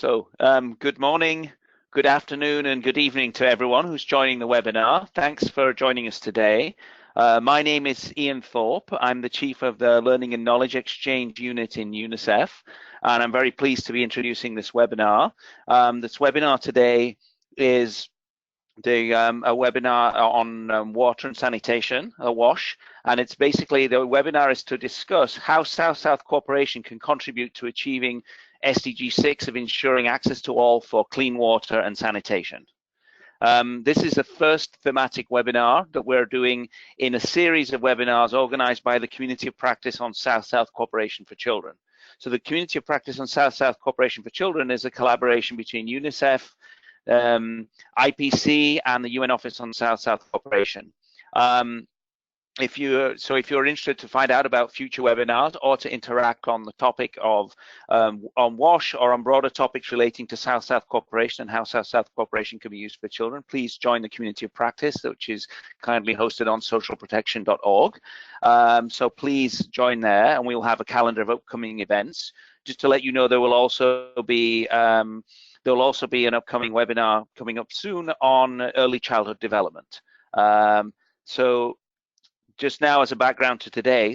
Good morning, good afternoon, and good evening to everyone who's joining the webinar. Thanks for joining us today. My name is Ian Thorpe. I'm the Chief of the Learning and Knowledge Exchange Unit in UNICEF, and I'm very pleased to be introducing this webinar. This webinar today is a webinar on water and sanitation, WASH, and it's basically, the webinar is to discuss how South-South cooperation can contribute to achieving SDG 6 of ensuring access to all for clean water and sanitation. This is the first thematic webinar that we're doing in a series of webinars organized by the Community of Practice on South-South Cooperation for Children. So the Community of Practice on South-South Cooperation for Children is a collaboration between UNICEF, IPC and the UN Office on South-South Cooperation. If you're interested to find out about future webinars or to interact on the topic of on WASH or on broader topics relating to South-South cooperation and how South-South cooperation can be used for children, please join the Community of Practice, which is kindly hosted on socialprotection.org. So please join there, and we'll have a calendar of upcoming events. Just to let you know, there will also be an upcoming webinar coming up soon on early childhood development. So just now as a background to today,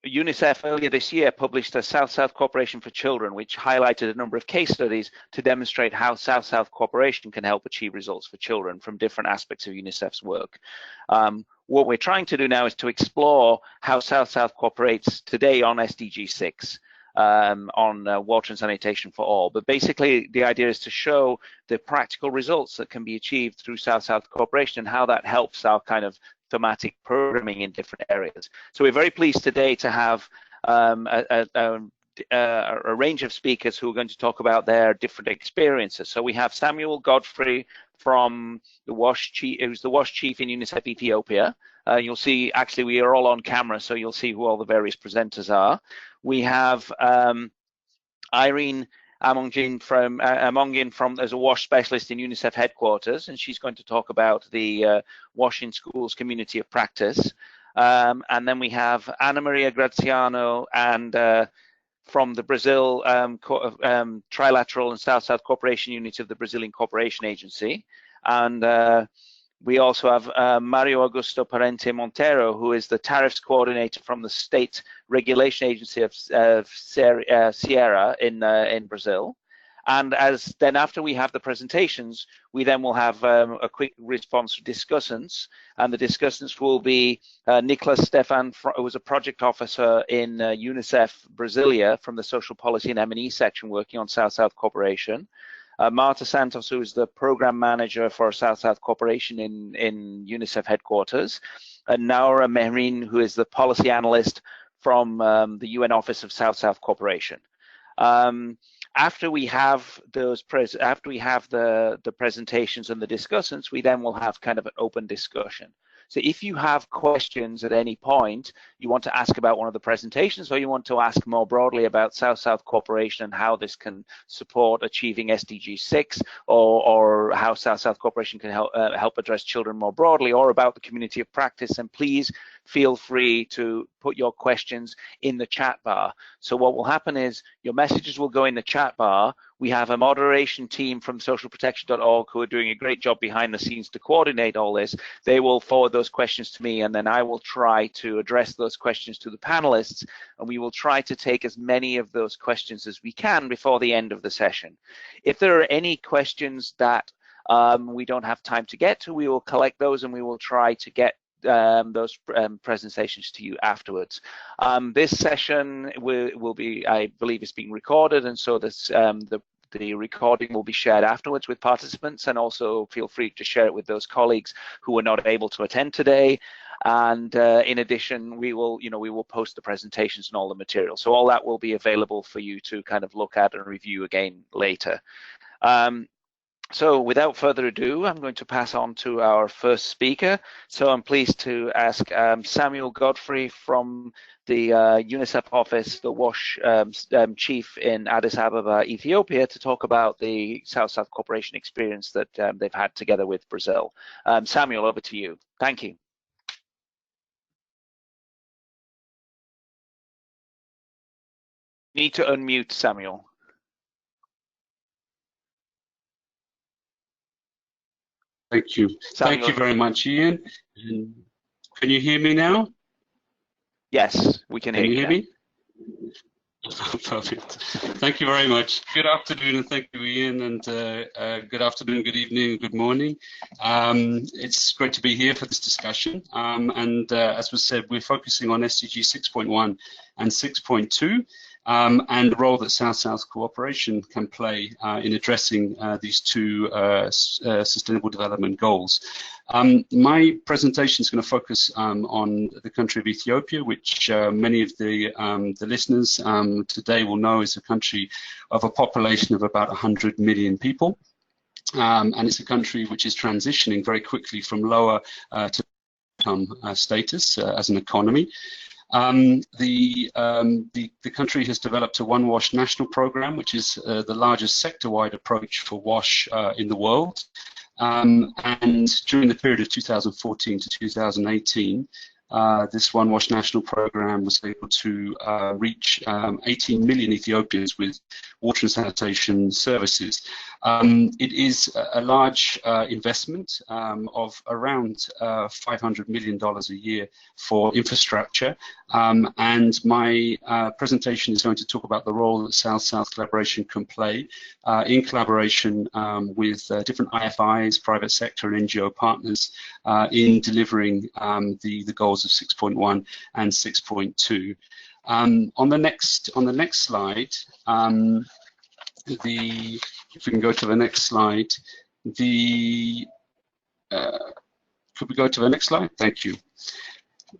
UNICEF earlier this year published a South-South Cooperation for Children, which highlighted a number of case studies to demonstrate how South-South cooperation can help achieve results for children from different aspects of UNICEF's work. What we're trying to do now is to explore how South-South cooperates today on SDG 6. On water and sanitation for all. But basically, the idea is to show the practical results that can be achieved through South-South cooperation and how that helps our kind of thematic programming in different areas. So we're very pleased today to have a range of speakers who are going to talk about their different experiences. So we have Samuel Godfrey from the WASH Chief, who's the WASH Chief in UNICEF Ethiopia. You'll see, actually, we are all on camera, so you'll see who all the various presenters are. We have Irene Amongin as a WASH specialist in UNICEF headquarters, and she's going to talk about the WASH in Schools Community of Practice. And then we have Ana Maria Graziano and from the Brazil Trilateral and SouthSouth Cooperation Unit of the Brazilian Cooperation Agency. And we also have Mario Augusto Parente Montero, who is the tariffs coordinator from the State Regulation Agency of Sierra in Brazil. And then after we have the presentations, we then will have a quick response to discussants. And the discussants will be Nicholas Stefan, who was a project officer in UNICEF Brasilia from the Social Policy and M&E section working on South-South cooperation. Marta Santos, who is the program manager for South-South Cooperation in UNICEF headquarters, and Naura Mehrin, who is the policy analyst from the UN Office of South-South Cooperation. After we have the presentations and the discussants, we then will have kind of an open discussion. So if you have questions at any point, you want to ask about one of the presentations, or you want to ask more broadly about South-South cooperation and how this can support achieving SDG 6, or how South-South cooperation can help address children more broadly, or about the community of practice, then please feel free to put your questions in the chat bar. So what will happen is your messages will go in the chat bar. We have a moderation team from socialprotection.org who are doing a great job behind the scenes to coordinate all this. They will forward those questions to me, and then I will try to address those questions to the panelists, and we will try to take as many of those questions as we can before the end of the session. If there are any questions that we don't have time to get to, we will collect those and we will try to get those presentations to you afterwards. This session will be, I believe, is being recorded, and so this the recording will be shared afterwards with participants, and also feel free to share it with those colleagues who were not able to attend today. And in addition, we will post the presentations and all the material. So all that will be available for you to kind of look at and review again later. So without further ado, I'm going to pass on to our first speaker. So I'm pleased to ask Samuel Godfrey from the UNICEF office, the WASH chief in Addis Ababa, Ethiopia, to talk about the South-South cooperation experience that they've had together with Brazil. Samuel, over to you. Thank you. You need to unmute, Samuel. Thank you. Thank you very much, Ian. Can you hear me now? Yes, we can hear you. Can you hear me? Perfect. Thank you very much. Good afternoon, and thank you, Ian, and good afternoon, good evening, good morning. It's great to be here for this discussion. As was said, we're focusing on SDG 6.1 and 6.2. And the role that South-South cooperation can play in addressing these two sustainable development goals. My presentation is going to focus on the country of Ethiopia, which many of the listeners today will know is a country of a population of about 100 million people. And it's a country which is transitioning very quickly from lower to income status as an economy. The country has developed a One WASH national program, which is the largest sector-wide approach for WASH in the world. And during the period of 2014 to 2018, this One WASH national program was able to reach 18 million Ethiopians with water and sanitation services. It is a large investment of around $500 million a year for infrastructure. And my presentation is going to talk about the role that South-South collaboration can play in collaboration with different IFIs, private sector and NGO partners in delivering the goals of 6.1 and 6.2. On the next slide, if we can go to the next slide, could we go to the next slide? Thank you.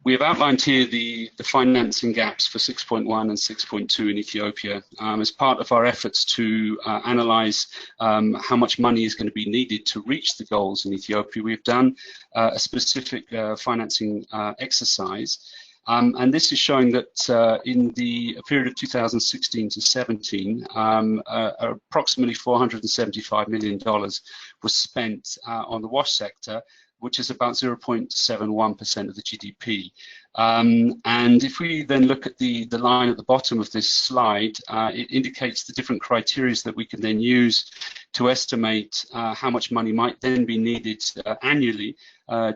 We have outlined here the financing gaps for 6.1 and 6.2 in Ethiopia as part of our efforts to analyze how much money is going to be needed to reach the goals in Ethiopia. We've done a specific financing exercise. And this is showing that in the period of 2016 to 17, approximately $475 million was spent on the WASH sector, which is about 0.71% of the GDP. And if we then look at the line at the bottom of this slide, it indicates the different criteria that we can then use to estimate how much money might then be needed annually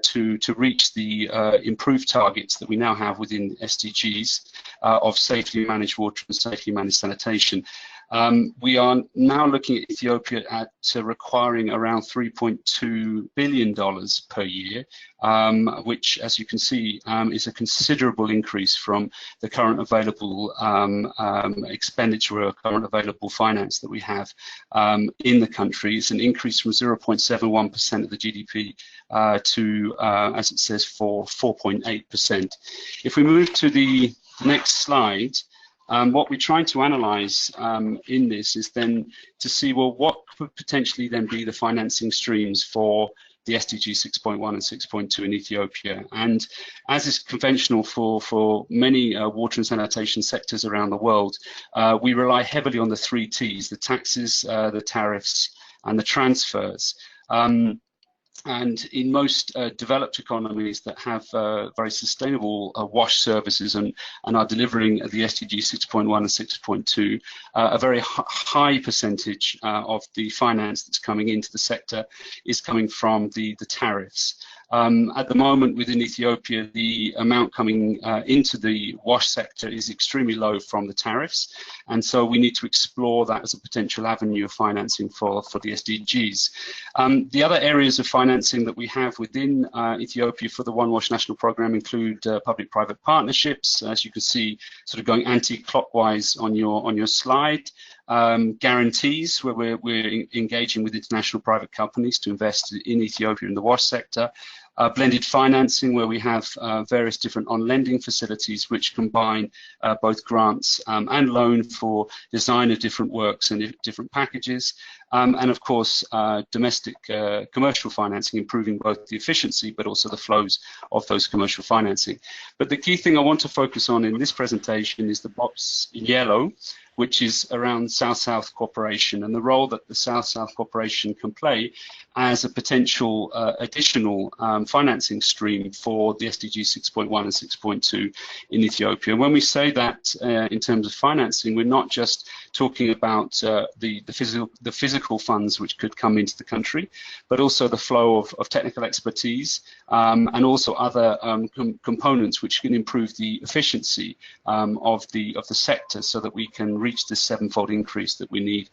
to reach the improved targets that we now have within SDGs of safely managed water and safely managed sanitation. We are now looking at Ethiopia at requiring around $3.2 billion per year, which, as you can see, is a considerable increase from the current available expenditure or current available finance that we have in the country. It's an increase from 0.71% of the GDP to, as it says, 4.8%. If we move to the next slide, what we're trying to analyze in this is then to see, well, what could potentially then be the financing streams for the SDG 6.1 and 6.2 in Ethiopia. And as is conventional for many water and sanitation sectors around the world, we rely heavily on the 3 T's, the taxes, the tariffs, and the transfers. And in most developed economies that have very sustainable WASH services and are delivering the SDG 6.1 and 6.2, a very high percentage of the finance that's coming into the sector is coming from the tariffs. At the moment within Ethiopia, the amount coming into the WASH sector is extremely low from the tariffs, and so we need to explore that as a potential avenue of financing for the SDGs. The other areas of financing that we have within Ethiopia for the One WASH national program include public-private partnerships, as you can see sort of going anti-clockwise on your slide. Guarantees, where we're engaging with international private companies to invest in Ethiopia in the WASH sector. Blended financing, where we have various different on-lending facilities which combine both grants and loan for design of different works and different packages. And of course, domestic commercial financing, improving both the efficiency but also the flows of those commercial financing. But the key thing I want to focus on in this presentation is the box in yellow, which is around South-South cooperation and the role that the South-South cooperation can play as a potential additional financing stream for the SDG 6.1 and 6.2 in Ethiopia. And when we say that in terms of financing, we're not just talking about the physical physical funds which could come into the country, but also the flow of technical expertise and also other components which can improve the efficiency of the sector, so that we can reach this 7-fold increase that we need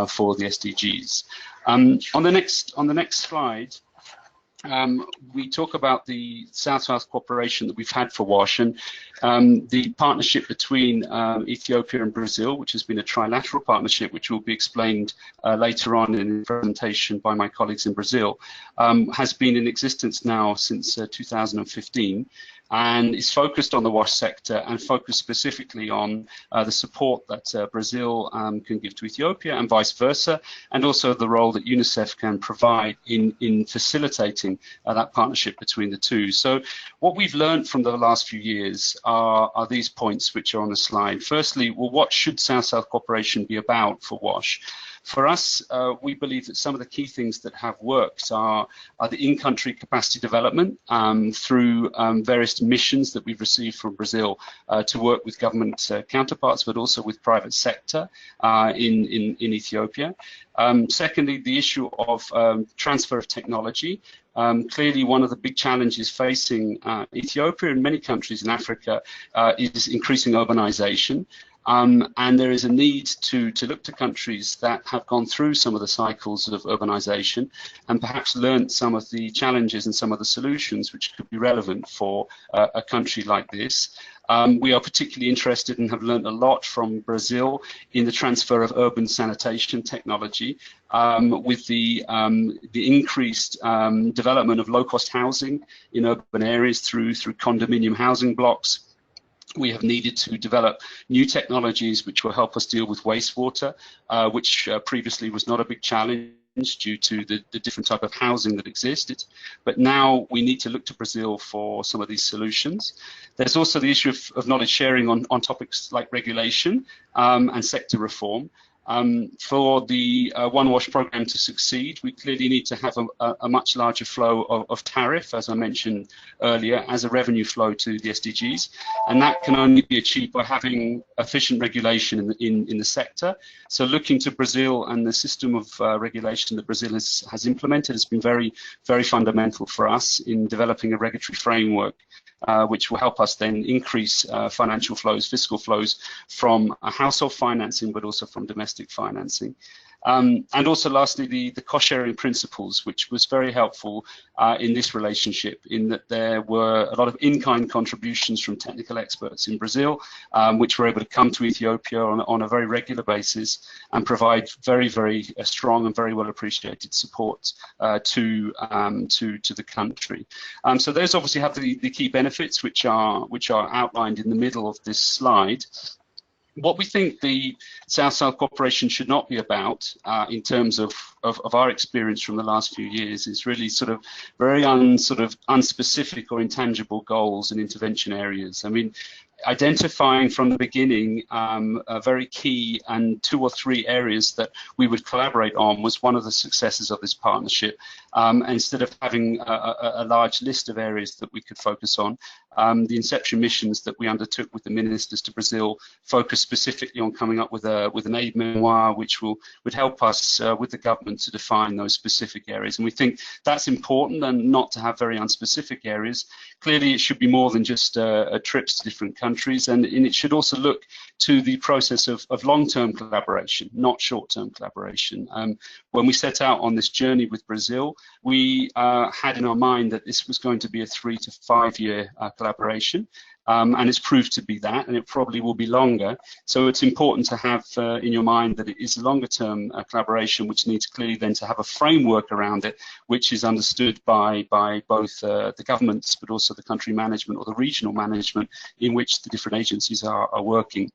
for the SDGs. On the next slide, we talk about the SouthSouth Cooperation that we've had for WASH, and the partnership between Ethiopia and Brazil, which has been a trilateral partnership, which will be explained later on in the presentation by my colleagues in Brazil, has been in existence now since 2015. And is focused on the WASH sector and focused specifically on the support that Brazil can give to Ethiopia and vice versa, and also the role that UNICEF can provide in facilitating that partnership between the two. So what we've learned from the last few years are these points which are on the slide. Firstly, well, what should South-South cooperation be about for WASH? For us, we believe that some of the key things that have worked are the in-country capacity development through various missions that we've received from Brazil to work with government counterparts, but also with private sector in Ethiopia. Secondly, the issue of transfer of technology. Clearly, one of the big challenges facing Ethiopia and many countries in Africa is increasing urbanization. And there is a need to look to countries that have gone through some of the cycles of urbanization and perhaps learned some of the challenges and some of the solutions which could be relevant for a country like this. We are particularly interested and have learned a lot from Brazil in the transfer of urban sanitation technology with the increased development of low-cost housing in urban areas through condominium housing blocks. We have needed to develop new technologies which will help us deal with wastewater, which previously was not a big challenge due to the different type of housing that existed. But now we need to look to Brazil for some of these solutions. There's also the issue of knowledge sharing on topics like regulation and sector reform. For the One WASH program to succeed, we clearly need to have a much larger flow of tariff, as I mentioned earlier, as a revenue flow to the SDGs, and that can only be achieved by having efficient regulation in the sector. So looking to Brazil and the system of regulation that Brazil has implemented has been very, very fundamental for us in developing a regulatory framework which will help us then increase financial flows, fiscal flows from household financing, but also from domestic financing. And also lastly, the cost-sharing principles, which was very helpful in this relationship, in that there were a lot of in-kind contributions from technical experts in Brazil, which were able to come to Ethiopia on a very regular basis and provide very, very strong and very well appreciated support to the country. So those obviously have the key benefits, which are outlined in the middle of this slide. What we think the South-South cooperation should not be about, in terms of our experience from the last few years, is really sort of very unspecific or intangible goals and intervention areas. I mean, identifying from the beginning very key and 2 or 3 areas that we would collaborate on was one of the successes of this partnership. Instead of having a large list of areas that we could focus on, the inception missions that we undertook with the ministers to Brazil focused specifically on coming up with an aid memoir, which would help us with the government to define those specific areas. And we think that's important, and not to have very unspecific areas. Clearly, it should be more than just trips to different countries, and it should also look to the process of long-term collaboration, not short-term collaboration. When we set out on this journey with Brazil, we had in our mind that this was going to be a 3 to 5 year collaboration, and it's proved to be that, and it probably will be longer. So it's important to have in your mind that it is a longer term collaboration, which needs clearly then to have a framework around it, which is understood by both the governments, but also the country management or the regional management in which the different agencies are working.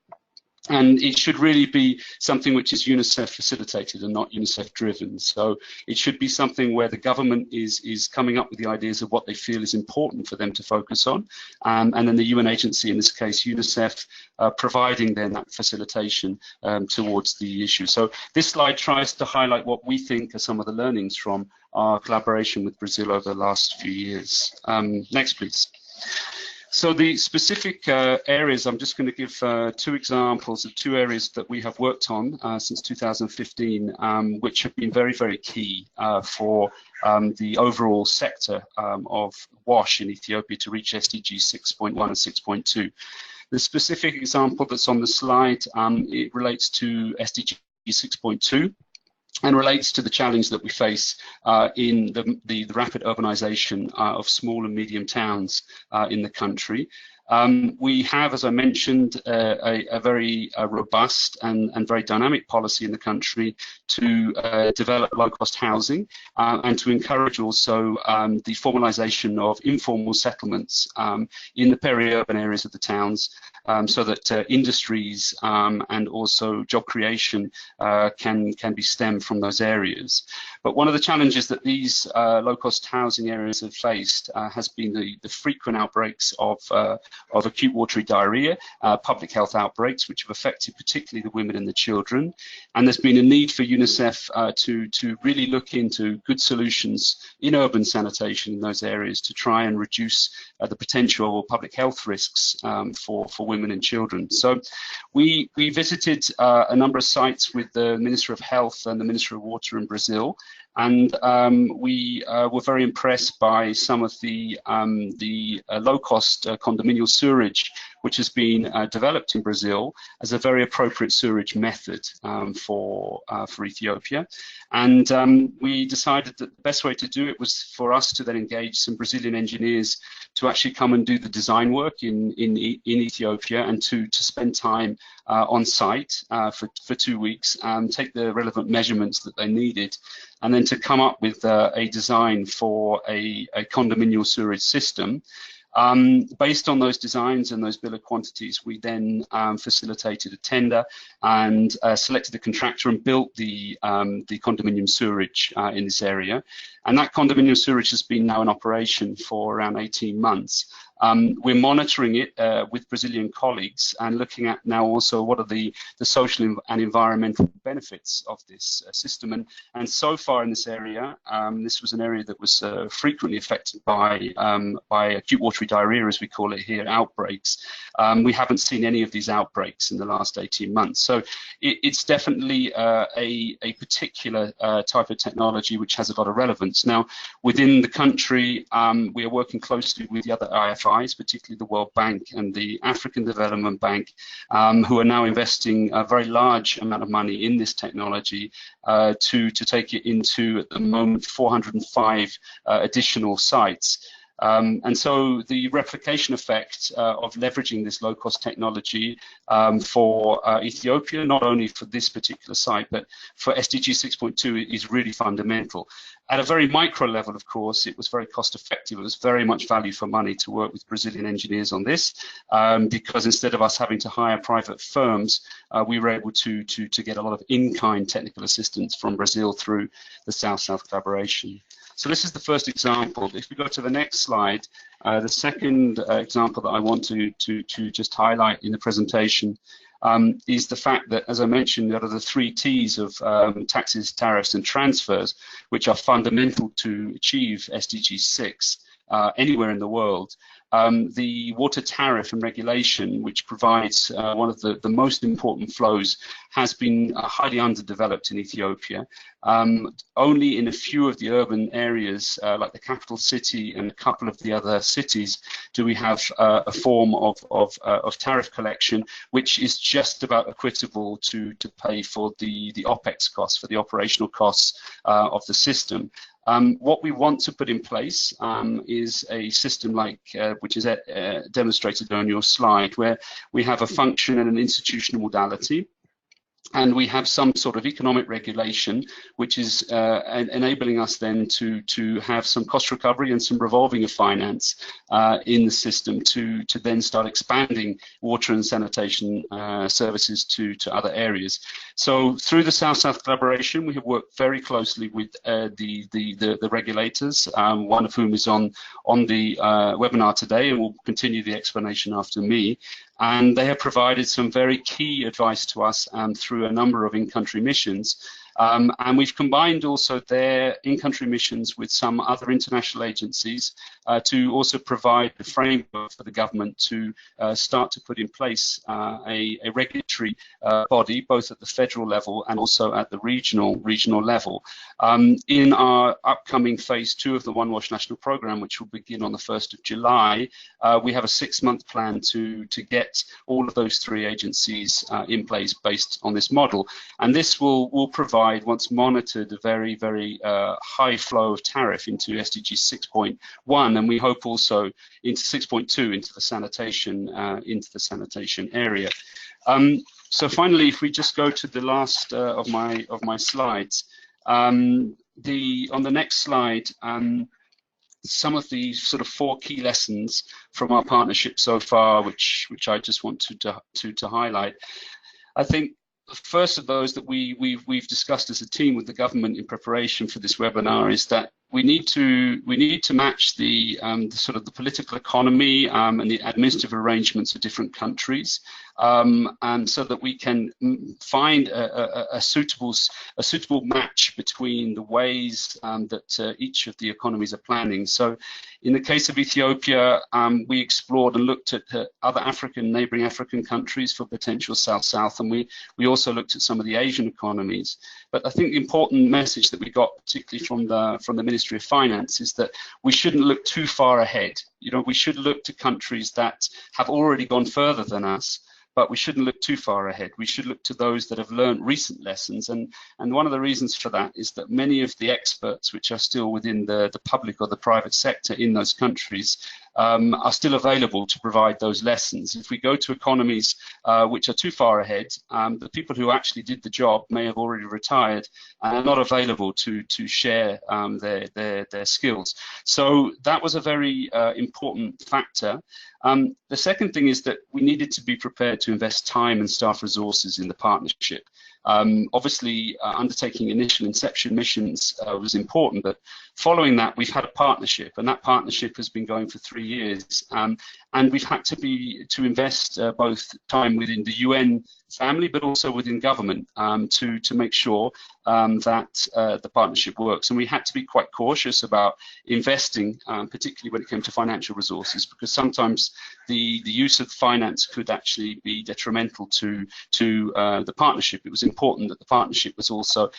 And it should really be something which is UNICEF facilitated and not UNICEF driven. So it should be something where the government is coming up with the ideas of what they feel is important for them to focus on. And then the UN agency, in this case UNICEF, providing then that facilitation towards the issue. So this slide tries to highlight what we think are some of the learnings from our collaboration with Brazil over the last few years. Next, please. So the specific areas, I'm just going to give 2 examples of 2 areas that we have worked on since 2015, which have been very, very key for the overall sector of WASH in Ethiopia to reach SDG 6.1 and 6.2. The specific example that's on the slide, it relates to SDG 6.2. and relates to the challenge that we face in the rapid urbanization of small and medium towns in the country. We have, as I mentioned, a very robust and very dynamic policy in the country to develop low-cost housing and to encourage also the formalization of informal settlements in the peri-urban areas of the towns, so that industries and also job creation can be stemmed from those areas. But one of the challenges that these low-cost housing areas have faced has been the frequent outbreaks of acute watery diarrhea, public health outbreaks, which have affected particularly the women and the children. And there's been a need for UNICEF to really look into good solutions in urban sanitation in those areas to try and reduce the potential public health risks for women and children. So we visited a number of sites with the Minister of Health and the Minister of Water in Brazil, and we were very impressed by some of the low-cost condominial sewerage which has been developed in Brazil as a very appropriate sewerage method for Ethiopia. And we decided that the best way to do it was for us to then engage some Brazilian engineers to actually come and do the design work in Ethiopia, and to spend time on site for 2 weeks and take the relevant measurements that they needed, and then to come up with a design for a condominial sewerage system. Based on those designs and those bill of quantities, we then facilitated a tender and selected a contractor and built the condominium sewerage in this area. And that condominium sewerage has been now in operation for around 18 months. We're monitoring it with Brazilian colleagues and looking at now also what are the social and environmental benefits of this system. And so far in this area, this was an area that was frequently affected by acute watery diarrhea, as we call it here, outbreaks. We haven't seen any of these outbreaks in the last 18 months. So it's definitely a particular type of technology which has a lot of relevance. Now, within the country, we are working closely with the other IFIs, particularly the World Bank and the African Development Bank, who are now investing a very large amount of money in this technology to take it into, at the moment, 405 additional sites. And so the replication effect of leveraging this low-cost technology for Ethiopia, not only for this particular site, but for SDG 6.2 is really fundamental. At a very micro level, of course, it was very cost effective. It was very much value for money to work with Brazilian engineers on this, because instead of us having to hire private firms, we were able to get a lot of in-kind technical assistance from Brazil through the SouthSouth Collaboration. So this is the first example. If we go to the next slide, the second example that I want to just highlight in the presentation is the fact that, as I mentioned, there are the 3 T's of taxes, tariffs, and transfers, which are fundamental to achieve SDG 6 anywhere in the world. The water tariff and regulation, which provides one of the most important flows, has been highly underdeveloped in Ethiopia. Only in a few of the urban areas, like the capital city and a couple of the other cities, do we have a form of tariff collection, which is just about equitable to pay for the OPEX costs, for the operational costs of the system. What we want to put in place is a system like, which is demonstrated on your slide, where we have a function and an institutional modality, and we have some sort of economic regulation, which is enabling us then to have some cost recovery and some revolving of finance in the system to then start expanding water and sanitation services to other areas. So through the SouthSouth Collaboration, we have worked very closely with the regulators, one of whom is on the webinar today and will continue the explanation after me. And they have provided some very key advice to us through a number of in-country missions And we've combined also their in-country missions with some other international agencies to also provide the framework for the government to start to put in place a regulatory body, both at the federal level and also at the regional level. In our upcoming phase 2 of the One Wash National Programme, which will begin on the 1st of July, we have a 6-month plan to get all of those 3 agencies in place based on this model. And this will provide, once monitored, a very, very high flow of tariff into SDG 6.1, and we hope also into 6.2, into the sanitation area. So finally, if we just go to the last of my slides, on the next slide, some of the sort of 4 key lessons from our partnership so far, which I just want to highlight. I think the first of those that we've discussed as a team with the government in preparation for this webinar is that we need to match the sort of the political economy and the administrative arrangements of different countries, and so that we can find a suitable match between the ways that each of the economies are planning. So in the case of Ethiopia, we explored and looked at other neighboring African countries for potential South-South, and we also looked at some of the Asian economies. But I think the important message that we got, particularly from the Ministry of Finance, is that we shouldn't look too far ahead. You know, we should look to countries that have already gone further than us, but we shouldn't look too far ahead. We should look to those that have learned recent lessons, and one of the reasons for that is that many of the experts which are still within the public or the private sector in those countries are still available to provide those lessons. If we go to economies which are too far ahead, the people who actually did the job may have already retired and are not available to share their skills. So that was a very important factor. The second thing is that we needed to be prepared to invest time and staff resources in the partnership. Obviously, undertaking initial inception missions was important, but following that, we've had a partnership, and that partnership has been going for 3 years. And we've had to invest both time within the UN family, but also within government to make sure that the partnership works. And we had to be quite cautious about investing, particularly when it came to financial resources, because sometimes the use of finance could actually be detrimental to the partnership. It was important that the partnership was also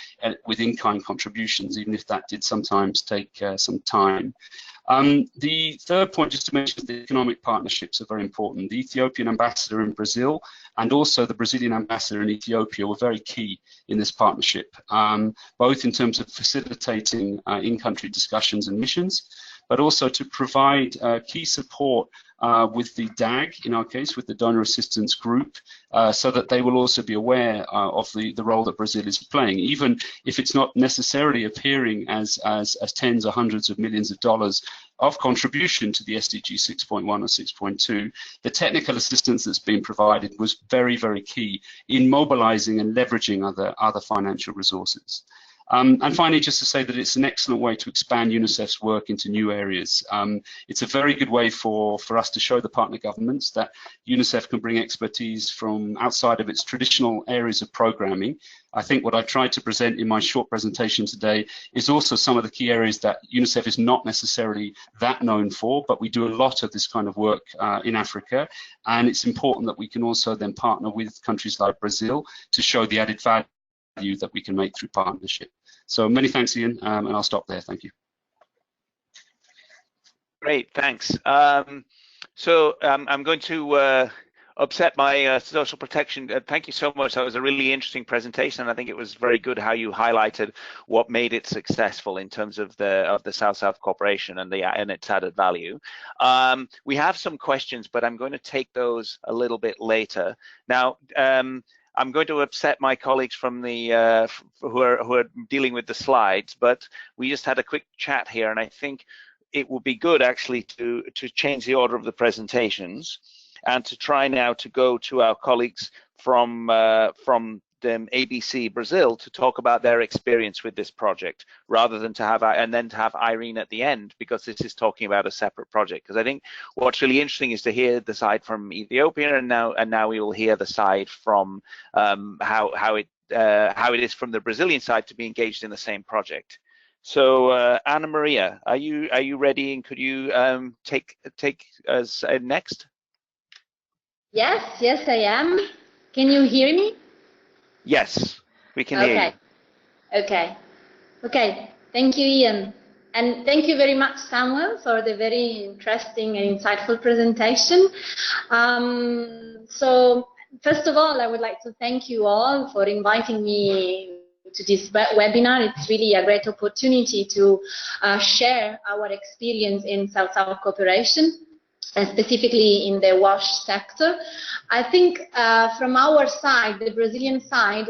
with in-kind contributions, even if that did sometimes take some time. The third point, just to mention, is the economic partnerships are very important. The Ethiopian ambassador in Brazil and also the Brazilian ambassador in Ethiopia were very key in this partnership, both in terms of facilitating in-country discussions and missions, but also to provide key support with the DAG, in our case, with the Donor Assistance Group, so that they will also be aware of the role that Brazil is playing, even if it's not necessarily appearing as tens or hundreds of millions of dollars of contribution to the SDG 6.1 or 6.2. The technical assistance that's been provided was very, very key in mobilizing and leveraging other financial resources. And finally, just to say that it's an excellent way to expand UNICEF's work into new areas. It's a very good way for us to show the partner governments that UNICEF can bring expertise from outside of its traditional areas of programming. I think what I tried to present in my short presentation today is also some of the key areas that UNICEF is not necessarily that known for, but we do a lot of this kind of work in Africa. And it's important that we can also then partner with countries like Brazil to show the added value that we can make through partnership. So many thanks, Ian, and I'll stop there. Thank you. Great, thanks. So I'm going to upset my social protection. Thank you so much. That was a really interesting presentation, and I think it was very good how you highlighted what made it successful in terms of the SouthSouth Cooperation and its added value. We have some questions, but I'm going to take those a little bit later. Now, I'm going to upset my colleagues from the who are dealing with the slides, but we just had a quick chat here, and I think it would be good actually to change the order of the presentations and to try now to go to our colleagues from ABC Brazil to talk about their experience with this project, rather than to have Irene at the end, because this is talking about a separate project. Because I think what's really interesting is to hear the side from Ethiopia, and now we will hear the side from how it is from the Brazilian side to be engaged in the same project. So Ana Maria, are you ready, and could you take us next? Yes, I am. Can you hear me? Yes, we can hear you. Okay. Thank you, Ian. And thank you very much, Samuel, for the very interesting and insightful presentation. So first of all, I would like to thank you all for inviting me to this webinar. It's really a great opportunity to share our experience in South-South cooperation, and specifically in the WASH sector. I think from our side, the Brazilian side,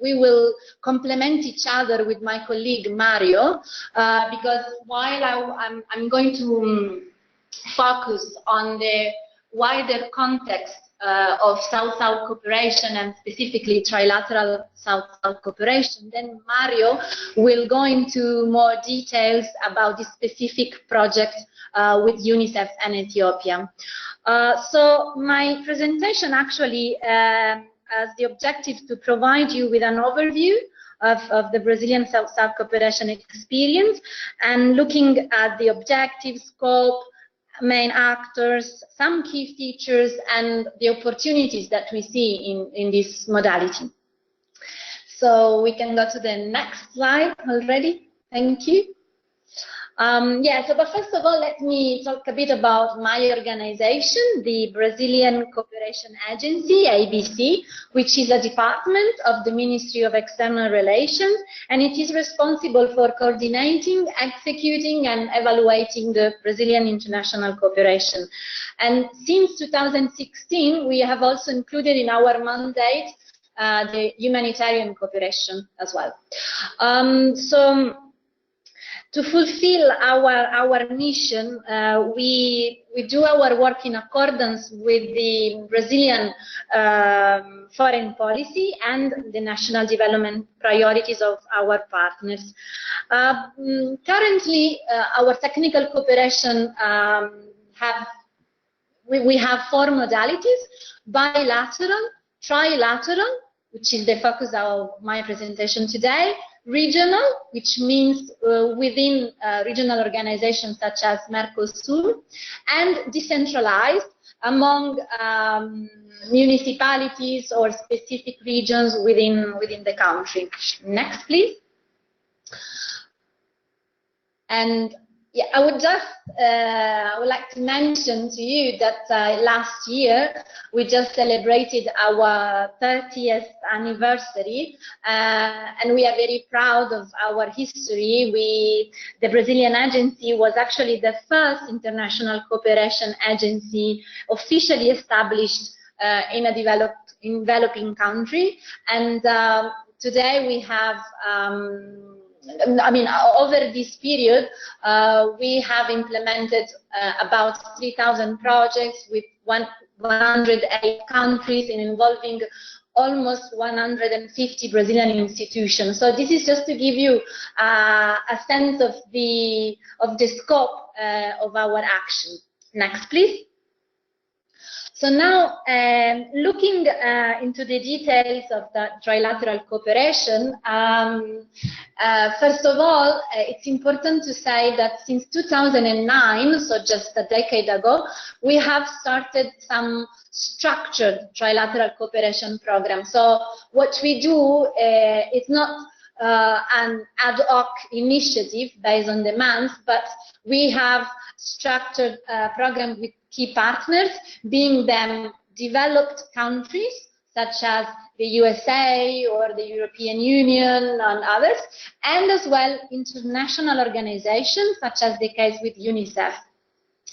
we will complement each other with my colleague Mario, because while I'm going to focus on the wider context of South-South cooperation, and specifically Trilateral South-South cooperation, then Mario will go into more details about this specific project with UNICEF and Ethiopia. So my presentation actually has the objective to provide you with an overview of the Brazilian South-South cooperation experience, and looking at the objectives, scope, main actors, some key features, and the opportunities that we see in this modality. So we can go to the next slide already. Thank you. But first of all, let me talk a bit about my organization, the Brazilian Cooperation Agency, ABC, which is a department of the Ministry of External Relations, and it is responsible for coordinating, executing, and evaluating the Brazilian international cooperation. And since 2016, we have also included in our mandate the humanitarian cooperation as well. To fulfill our mission, we do our work in accordance with the Brazilian foreign policy and the national development priorities of our partners. Currently, our technical cooperation we have four modalities: bilateral, trilateral, which is the focus of my presentation today; regional, which means within regional organizations such as Mercosur; and decentralized, among municipalities or specific regions within the country. Next, please. And yeah, I would like to mention to you that last year we just celebrated our 30th anniversary, and we are very proud of our history. The Brazilian agency was actually the first international cooperation agency officially established in a developing country, and today we have over this period, we have implemented about 3,000 projects with 108 countries, and involving almost 150 Brazilian institutions. So this is just to give you a sense of the scope of our action. Next, please. So now, looking into the details of the trilateral cooperation, first of all, it's important to say that since 2009, so just a decade ago, we have started some structured trilateral cooperation program. So what we do is not an ad hoc initiative based on demands, but we have structured programs with key partners, being them developed countries such as the USA or the European Union and others, and as well international organizations such as the case with UNICEF.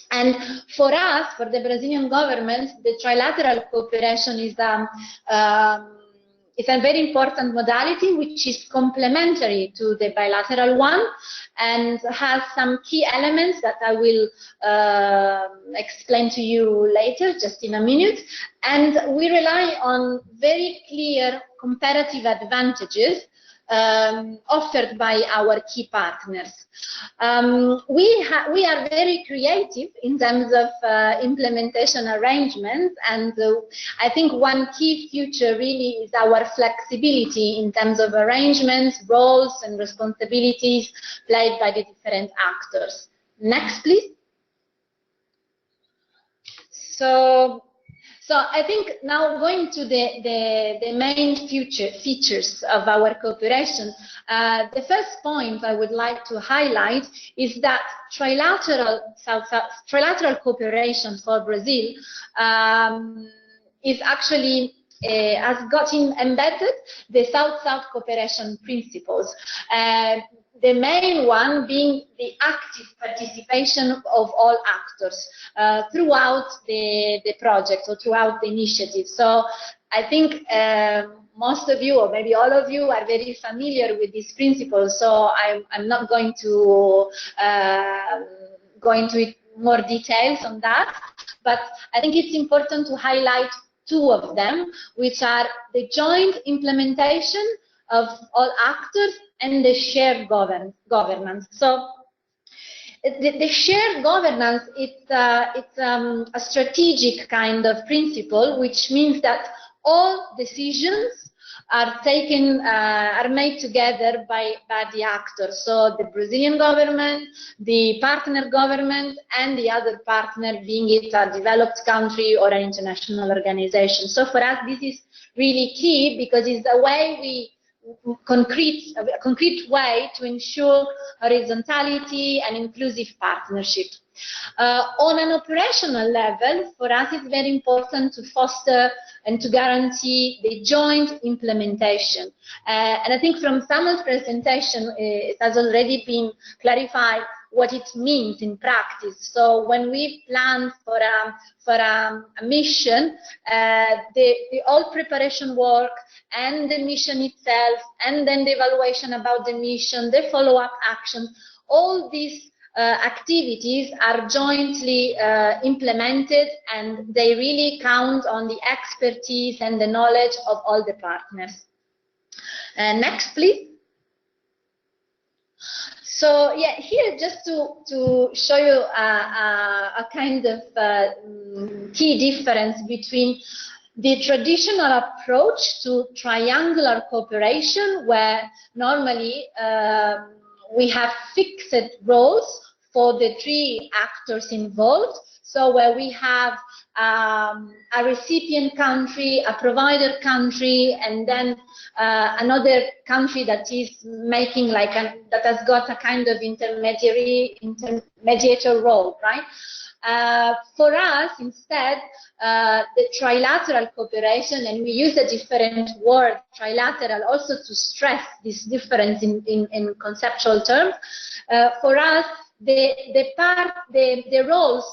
And for us, for the Brazilian government, the trilateral cooperation is it's a very important modality which is complementary to the bilateral one and has some key elements that I will explain to you later, just in a minute. And we rely on very clear comparative advantages offered by our key partners. We are very creative in terms of implementation arrangements, and I think one key feature really is our flexibility in terms of arrangements, roles and responsibilities played by the different actors. Next, please. So I think now going to the main features of our cooperation, the first point I would like to highlight is that trilateral cooperation for Brazil is actually has gotten embedded the South-South cooperation principles. The main one being the active participation of all actors throughout the project or throughout the initiative. So I think most of you, or maybe all of you, are very familiar with these principles. So I'm not going to go into more details on that. But I think it's important to highlight two of them, which are the joint implementation of all actors and the shared governance. So the shared governance, it's a strategic kind of principle, which means that all decisions are taken, are made together by the actors. So the Brazilian government, the partner government, and the other partner, being it a developed country or an international organization. So for us, this is really key because it's a way a concrete way to ensure horizontality and inclusive partnership. On an operational level, for us it's very important to foster and to guarantee the joint implementation. And I think from Samuel's presentation, it has already been clarified what it means in practice. So when we plan for a mission, the all preparation work and the mission itself, and then the evaluation about the mission, the follow-up actions, all these activities are jointly implemented, and they really count on the expertise and the knowledge of all the partners. Next, please. So yeah, here just to show you a kind of key difference between the traditional approach to triangular cooperation, where normally we have fixed roles for the three actors involved. So where we have a recipient country, a provider country, and then another country that is making that has got a kind of intermediator role, right? For us, instead, the trilateral cooperation, and we use a different word, trilateral, also to stress this difference in conceptual terms. For us, the roles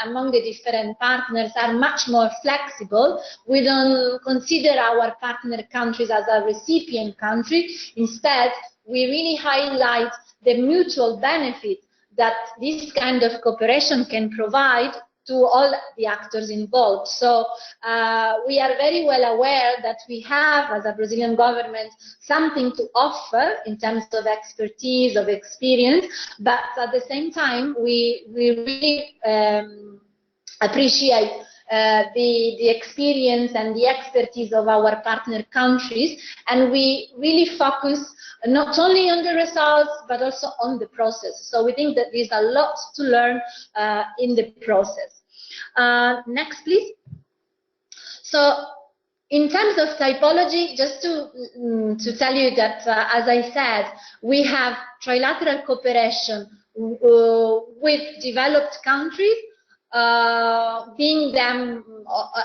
among the different partners are much more flexible. We don't consider our partner countries as a recipient country. Instead, we really highlight the mutual benefit that this kind of cooperation can provide to all the actors involved. So we are very well aware that we have, as a Brazilian government, something to offer in terms of expertise, of experience, but at the same time, we really appreciate the experience and the expertise of our partner countries, and we really focus not only on the results but also on the process. So we think that there's a lot to learn in the process. Next, please. So in terms of typology, just to tell you that, as I said, we have trilateral cooperation with developed countries, being them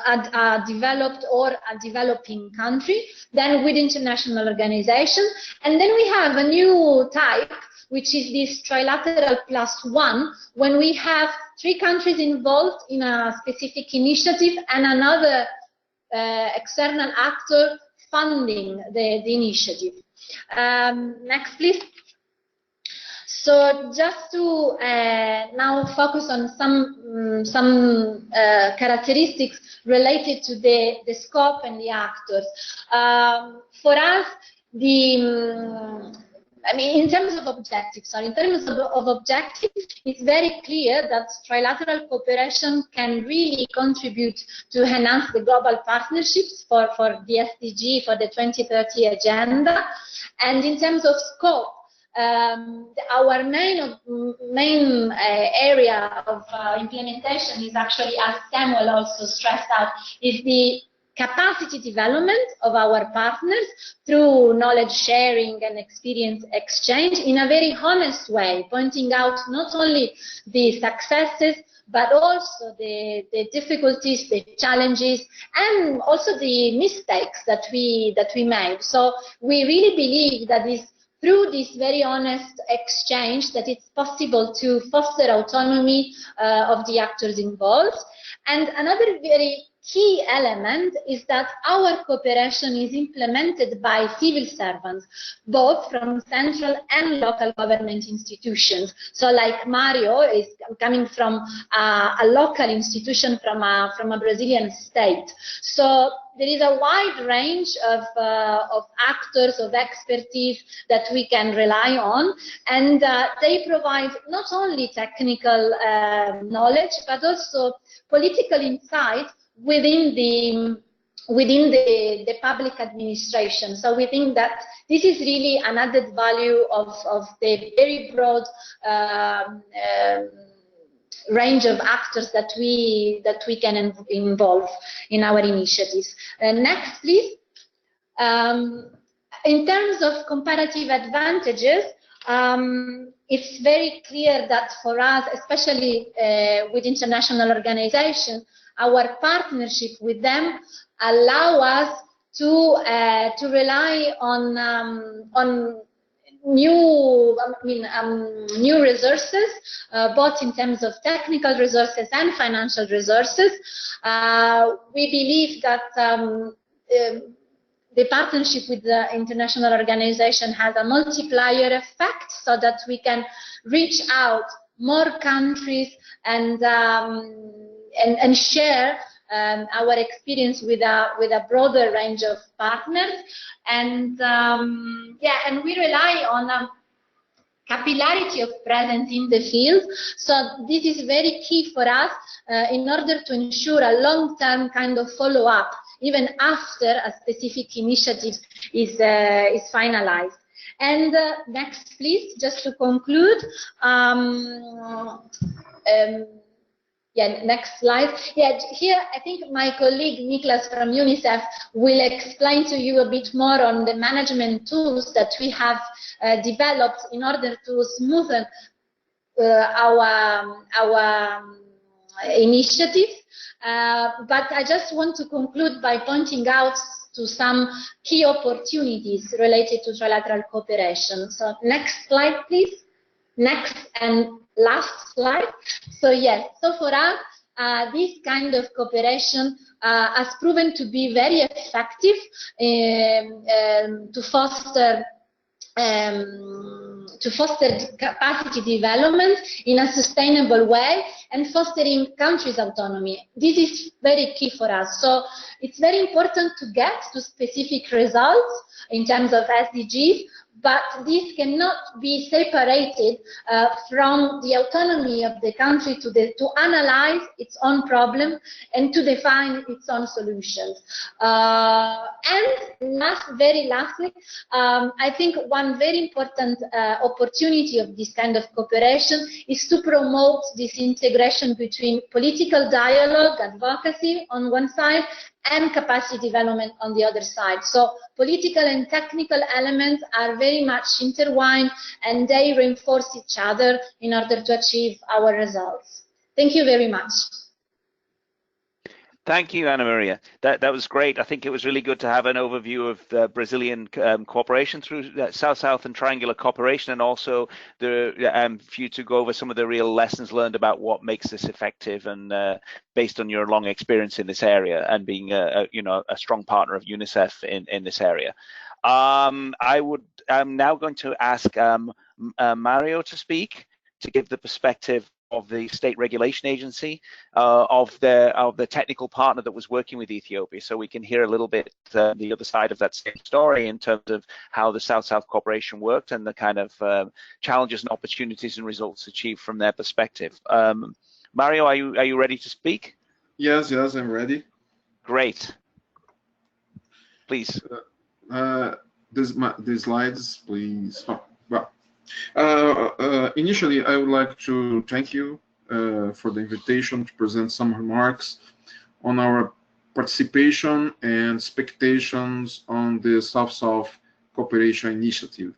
a developed or a developing country, then with international organizations, and then we have a new type, which is this trilateral +1, when we have 3 countries involved in a specific initiative and another external actor expanding the initiative. Next, please. So just to now focus on some characteristics related to the scope and the actors. For us, in terms of objectives, it's very clear that trilateral cooperation can really contribute to enhance the global partnerships for the SDG, for the 2030 agenda. And in terms of scope, our main area of implementation is actually, as Samuel also stressed out, is the capacity development of our partners through knowledge sharing and experience exchange in a very honest way, pointing out not only the successes but also the difficulties, the challenges, and also the mistakes that we made. So we really believe that through this very honest exchange that it's possible to foster autonomy of the actors involved. And another very key element is that our cooperation is implemented by civil servants, both from central and local government institutions. So like Mario is coming from a local institution from a Brazilian state. So there is a wide range of actors, of expertise that we can rely on, and they provide not only technical knowledge, but also political insight within the public administration. So we think that this is really an added value of the very broad range of actors that we can involve in our initiatives. Next, please. In terms of comparative advantages, it's very clear that for us, especially with international organizations, our partnership with them allow us to rely on new resources, both in terms of technical resources and financial resources. We believe that the partnership with the international organization has a multiplier effect, so that we can reach out more countries and share our experience with a broader range of partners, and and we rely on capillarity of presence in the field. So this is very key for us in order to ensure a long-term kind of follow-up, even after a specific initiative is finalized. And next, please, just to conclude. Next slide. Here I think my colleague Niklas from UNICEF will explain to you a bit more on the management tools that we have developed in order to smoothen our initiative. But I just want to conclude by pointing out to some key opportunities related to trilateral cooperation. So next slide, please. Next and last slide. So yes, so for us, this kind of cooperation has proven to be very effective to foster capacity development in a sustainable way and fostering countries' autonomy. This is very key for us. So it's very important to get to specific results in terms of SDGs, but this cannot be separated from the autonomy of the country to analyze its own problem and to define its own solutions. And very lastly, I think one very important opportunity of this kind of cooperation is to promote this integration between political dialogue, advocacy on one side, and capacity development on the other side. So political and technical elements are very much intertwined, and they reinforce each other in order to achieve our results. Thank you very much. Thank you, Ana Maria. That was great. I think it was really good to have an overview of Brazilian cooperation through South-South and Triangular Cooperation, and also for you to go over some of the real lessons learned about what makes this effective, and based on your long experience in this area and being a strong partner of UNICEF in this area. I'm now going to ask Mario to speak, to give the perspective of the state regulation agency, of the technical partner that was working with Ethiopia, so we can hear a little bit the other side of that same story in terms of how the South-South cooperation worked and the kind of challenges and opportunities and results achieved from their perspective. Mario, are you ready to speak? Yes, I'm ready. Great. Please. The slides, please. Oh, well. Initially, I would like to thank you for the invitation to present some remarks on our participation and expectations on the South-South Cooperation Initiative.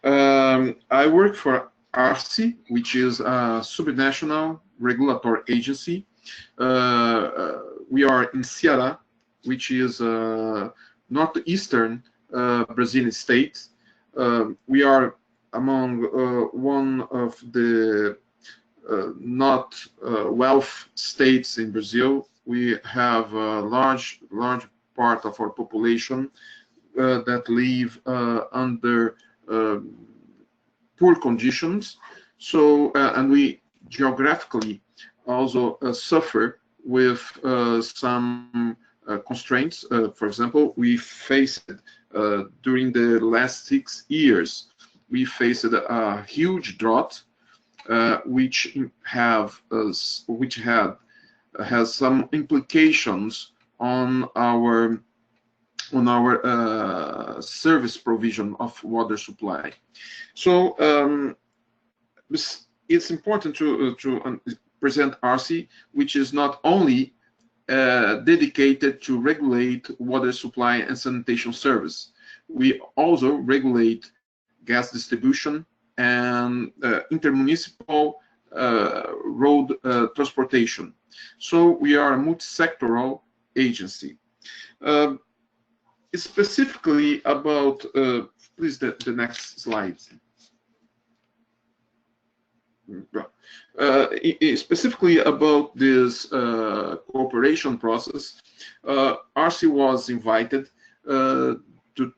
I work for ARCI, which is a subnational regulatory agency. We are in Ceará, which is northeastern Brazilian state. We are among one of the not wealth states in Brazil. We have a large part of our population that live under poor conditions. So, and we geographically also suffer with some constraints. For example, we faced during the last 6 years, we faced a huge drought, which has some implications on our service provision of water supply. So it's important to present ARCI, which is not only dedicated to regulate water supply and sanitation service. We also regulate gas distribution and intermunicipal road transportation. So we are a multi-sectoral agency. Specifically about, please, the next slide. Specifically about this cooperation process, ARCI was invited to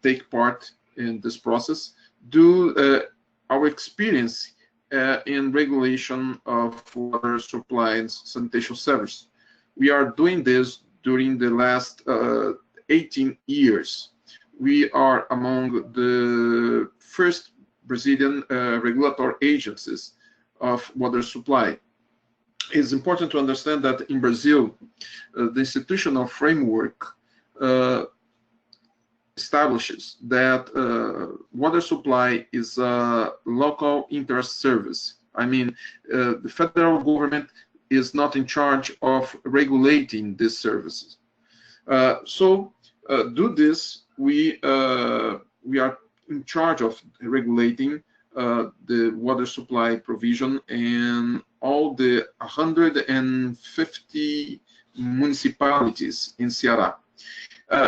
take part in this process due our experience in regulation of water supply and sanitation service. We are doing this during the last 18 years. We are among the first Brazilian regulatory agencies of water supply. It's important to understand that in Brazil, the institutional framework establishes that water supply is a local interest service. I mean, the federal government is not in charge of regulating these services. So, do this, we are in charge of regulating the water supply provision in all the 150 municipalities in Ceará.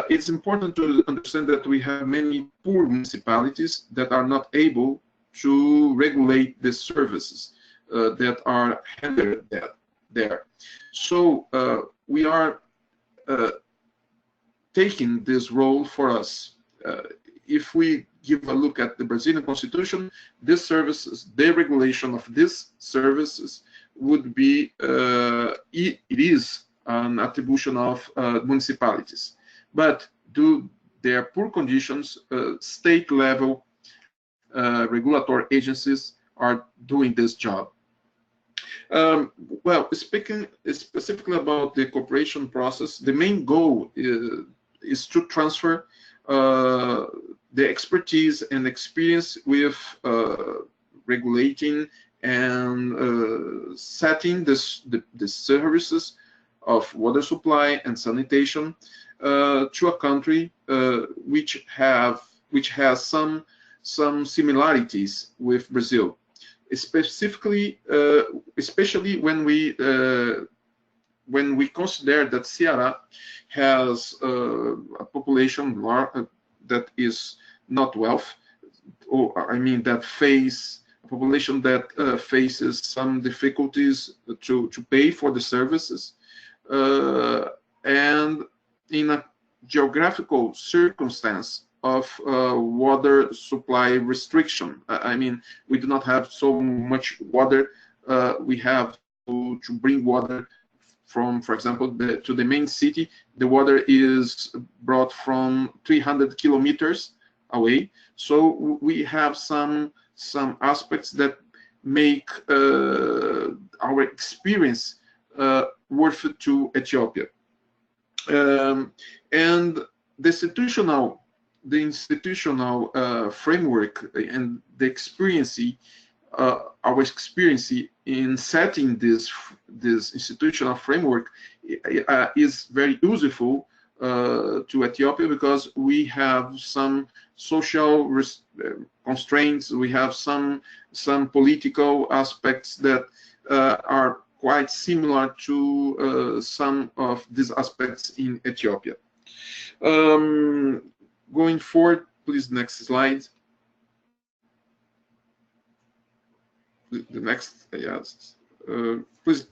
It's important to understand that we have many poor municipalities that are not able to regulate the services that are handled there. So we are taking this role for us. If we give a look at the Brazilian Constitution, these services, the regulation of these services would be, it is an attribution of municipalities. But due to their poor conditions, state level regulatory agencies are doing this job. Well, speaking specifically about the cooperation process, the main goal is to transfer the expertise and experience with regulating and setting the services of water supply and sanitation to a country which has some similarities with Brazil, specifically, especially when we when we consider that Ceará has a population that is not wealth, or I mean that a population that faces some difficulties to pay for the services, and in a geographical circumstance of water supply restriction. I mean, we do not have so much water. We have to bring water from, for example, to the main city. The water is brought from 300 kilometers away. So we have some aspects that make our experience worth it to Ethiopia. And the institutional framework and the experience, our experience in setting this institutional framework is very useful to Ethiopia, because we have some social constraints, we have some political aspects that are quite similar to some of these aspects in Ethiopia. Going forward, please, next slide. The next, yes. Please,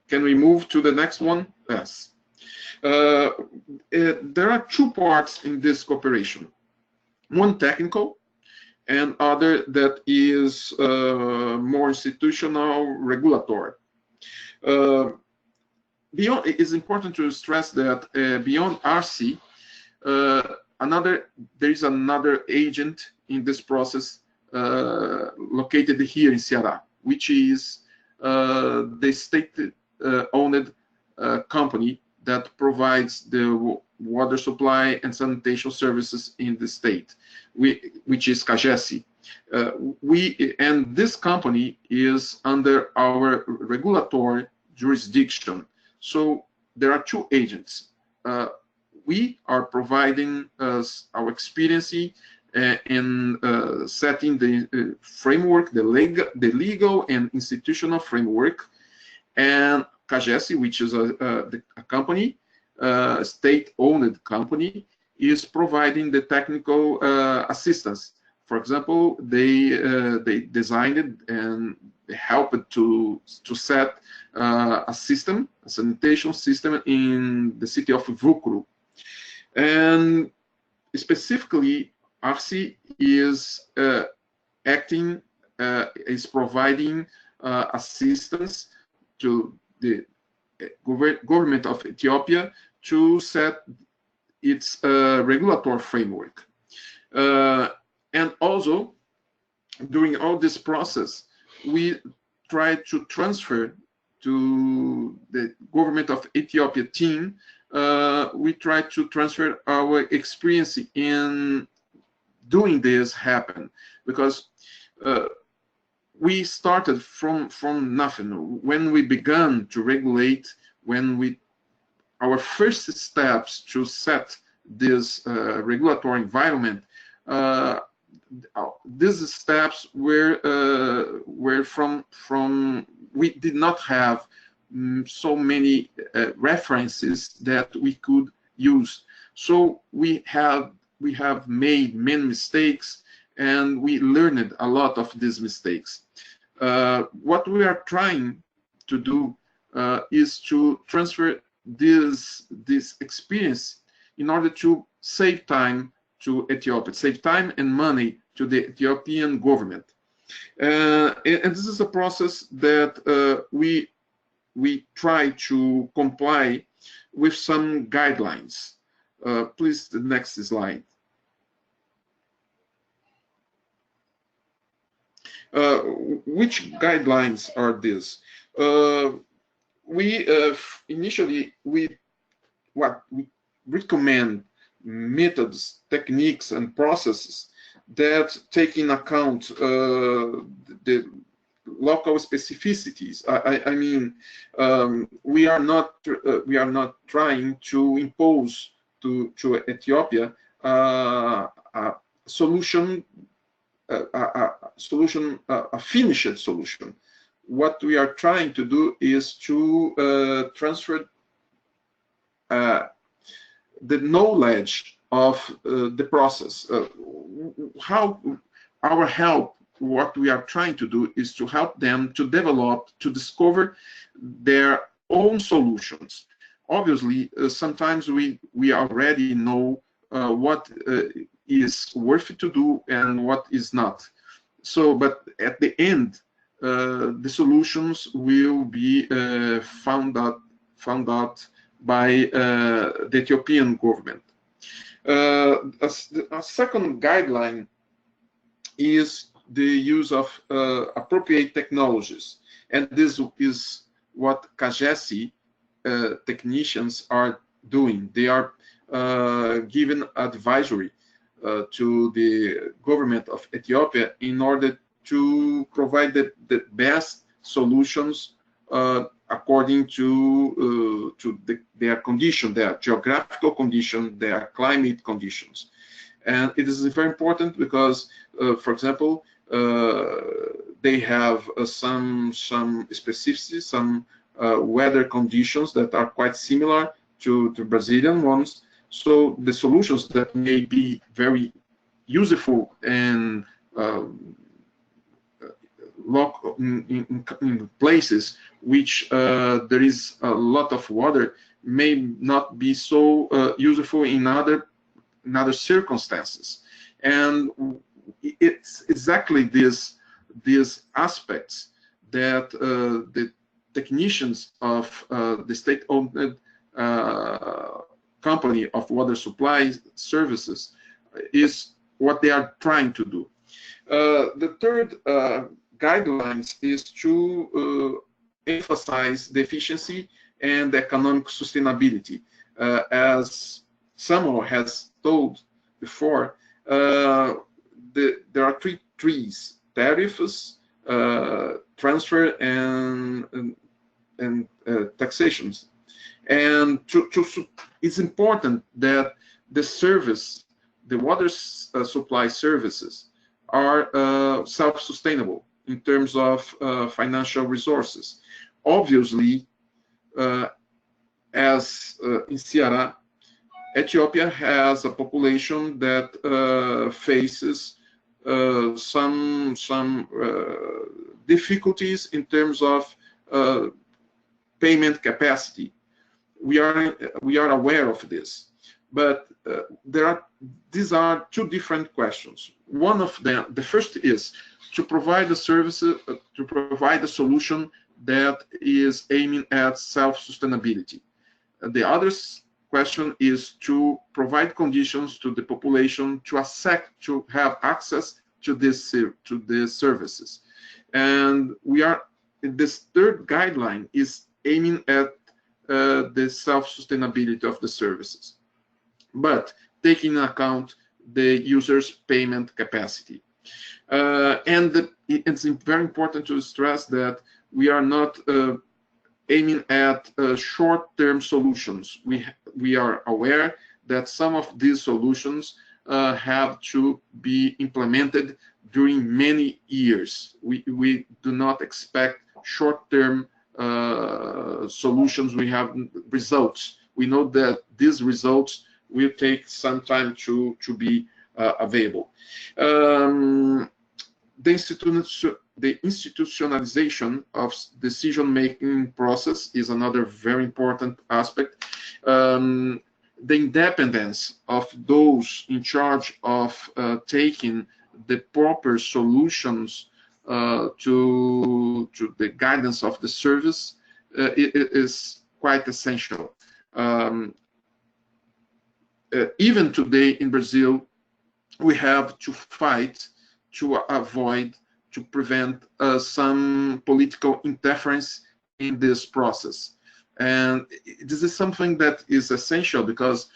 can we move to the next one? Yes. There are two parts in this cooperation. One technical, and other that is more institutional, regulatory. Beyond, it is important to stress that beyond RC, there is another agent in this process located here in Ceará, which is the state-owned company that provides the water supply and sanitation services in the state, which is CAGESI. And this company is under our regulatory jurisdiction. So there are two agents. We are providing our experience in setting the framework, the legal and institutional framework, and CAGESI, which is a company, state-owned company, is providing the technical assistance. For example, they designed it and helped to set a system, a sanitation system in the city of Vukuru. And specifically, RC is acting, is providing assistance to the government of Ethiopia to set its regulatory framework. And also, during all this process, we try to transfer to the government of Ethiopia team, we try to transfer our experience in doing this happen, because we started from nothing. When we began to regulate, our first steps to set this regulatory environment, these steps were from we did not have so many references that we could use. So we have made many mistakes, and we learned a lot of these mistakes. What we are trying to do is to transfer this experience in order to save time to Ethiopia, save time and money to the Ethiopian government. And this is a process that we try to comply with some guidelines. Please, the next slide. Which guidelines are these? Initially we recommend methods, techniques, and processes that take in account the local specificities. I mean, we are not trying to impose to Ethiopia a finished solution. what we are trying to do is to transfer the knowledge of the process. How our help, what we are trying to do is to help them to develop, to discover their own solutions. Obviously, sometimes we already know what is worth it to do and what is not. So, but at the end, the solutions will be found out by the Ethiopian government. A second guideline is the use of appropriate technologies, and this is what CAGESI technicians are doing. They are giving advisory to the government of Ethiopia in order to provide the best solutions according to their condition, their geographical condition, their climate conditions. And it is very important because, for example, they have some specificities, some weather conditions that are quite similar to Brazilian ones. So the solutions that may be very useful and in places which there is a lot of water may not be so useful in other circumstances. And it's exactly these aspects that the technicians of the state-owned company of water supply services is what they are trying to do. The third guidelines is to emphasize the efficiency and economic sustainability. As Samuel has told before, there are three trees: tariffs, transfer, and taxations. And it's important that the water supply services are self-sustainable in terms of financial resources. Obviously, as in Ceará, Ethiopia has a population that faces some difficulties in terms of payment capacity. We are aware of this, but these are two different questions. One of them, the first is to provide the services, to provide a solution that is aiming at self-sustainability. The other question is to provide conditions to the population to have access to these services. And this third guideline is aiming at the self-sustainability of the services, but taking into account the user's payment capacity. And it's very important to stress that we are not aiming at short-term solutions. We are aware that some of these solutions have to be implemented during many years. We do not expect short-term solutions. We have results. We know that these results will take some time to be available. The institutionalization of decision-making process is another very important aspect. The independence of those in charge of taking the proper solutions to the guidance of the service is quite essential. Even today in Brazil, we have to fight to avoid, to prevent some political interference in this process. And this is something that is essential because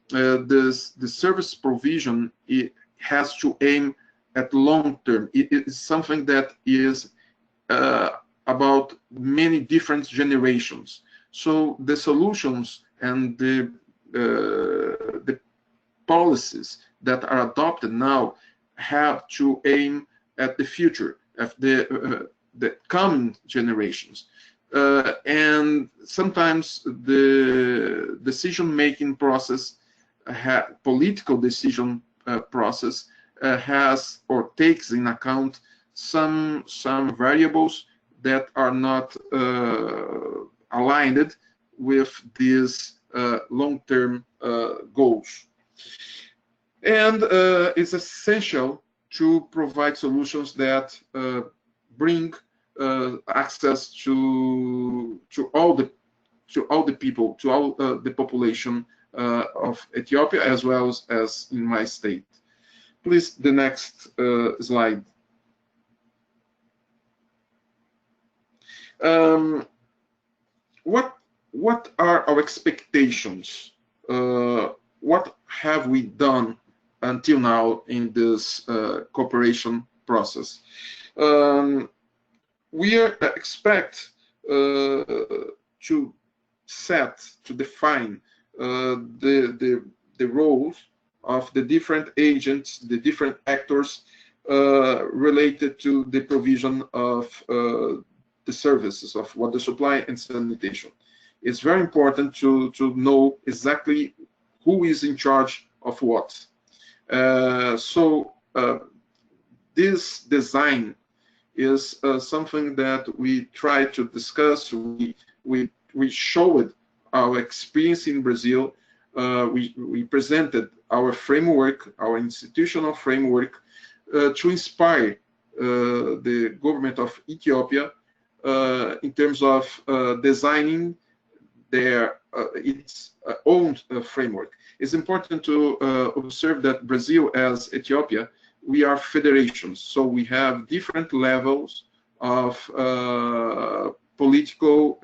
the service provision, it has to aim at long term. It is something that is about many different generations. So the solutions and the policies that are adopted now have to aim at the future, at the the coming generations. And sometimes the decision-making process, political decision process, has or takes in account some variables that are not aligned with these long-term goals. And it's essential to provide solutions that bring access to all the people, to all the population of Ethiopia, as well as in my state. Please, the next slide. What are our expectations? What have we done until now in this cooperation process? We expect to define the roles of the different agents, the different actors related to the provision of the services of water supply and sanitation. It's very important to know exactly who is in charge of what. This design is something that we try to discuss. We showed our experience in Brazil. We presented our framework, our institutional framework, to inspire the government of Ethiopia in terms of designing its own framework. It's important to observe that Brazil, as Ethiopia, we are federations, so we have different levels of political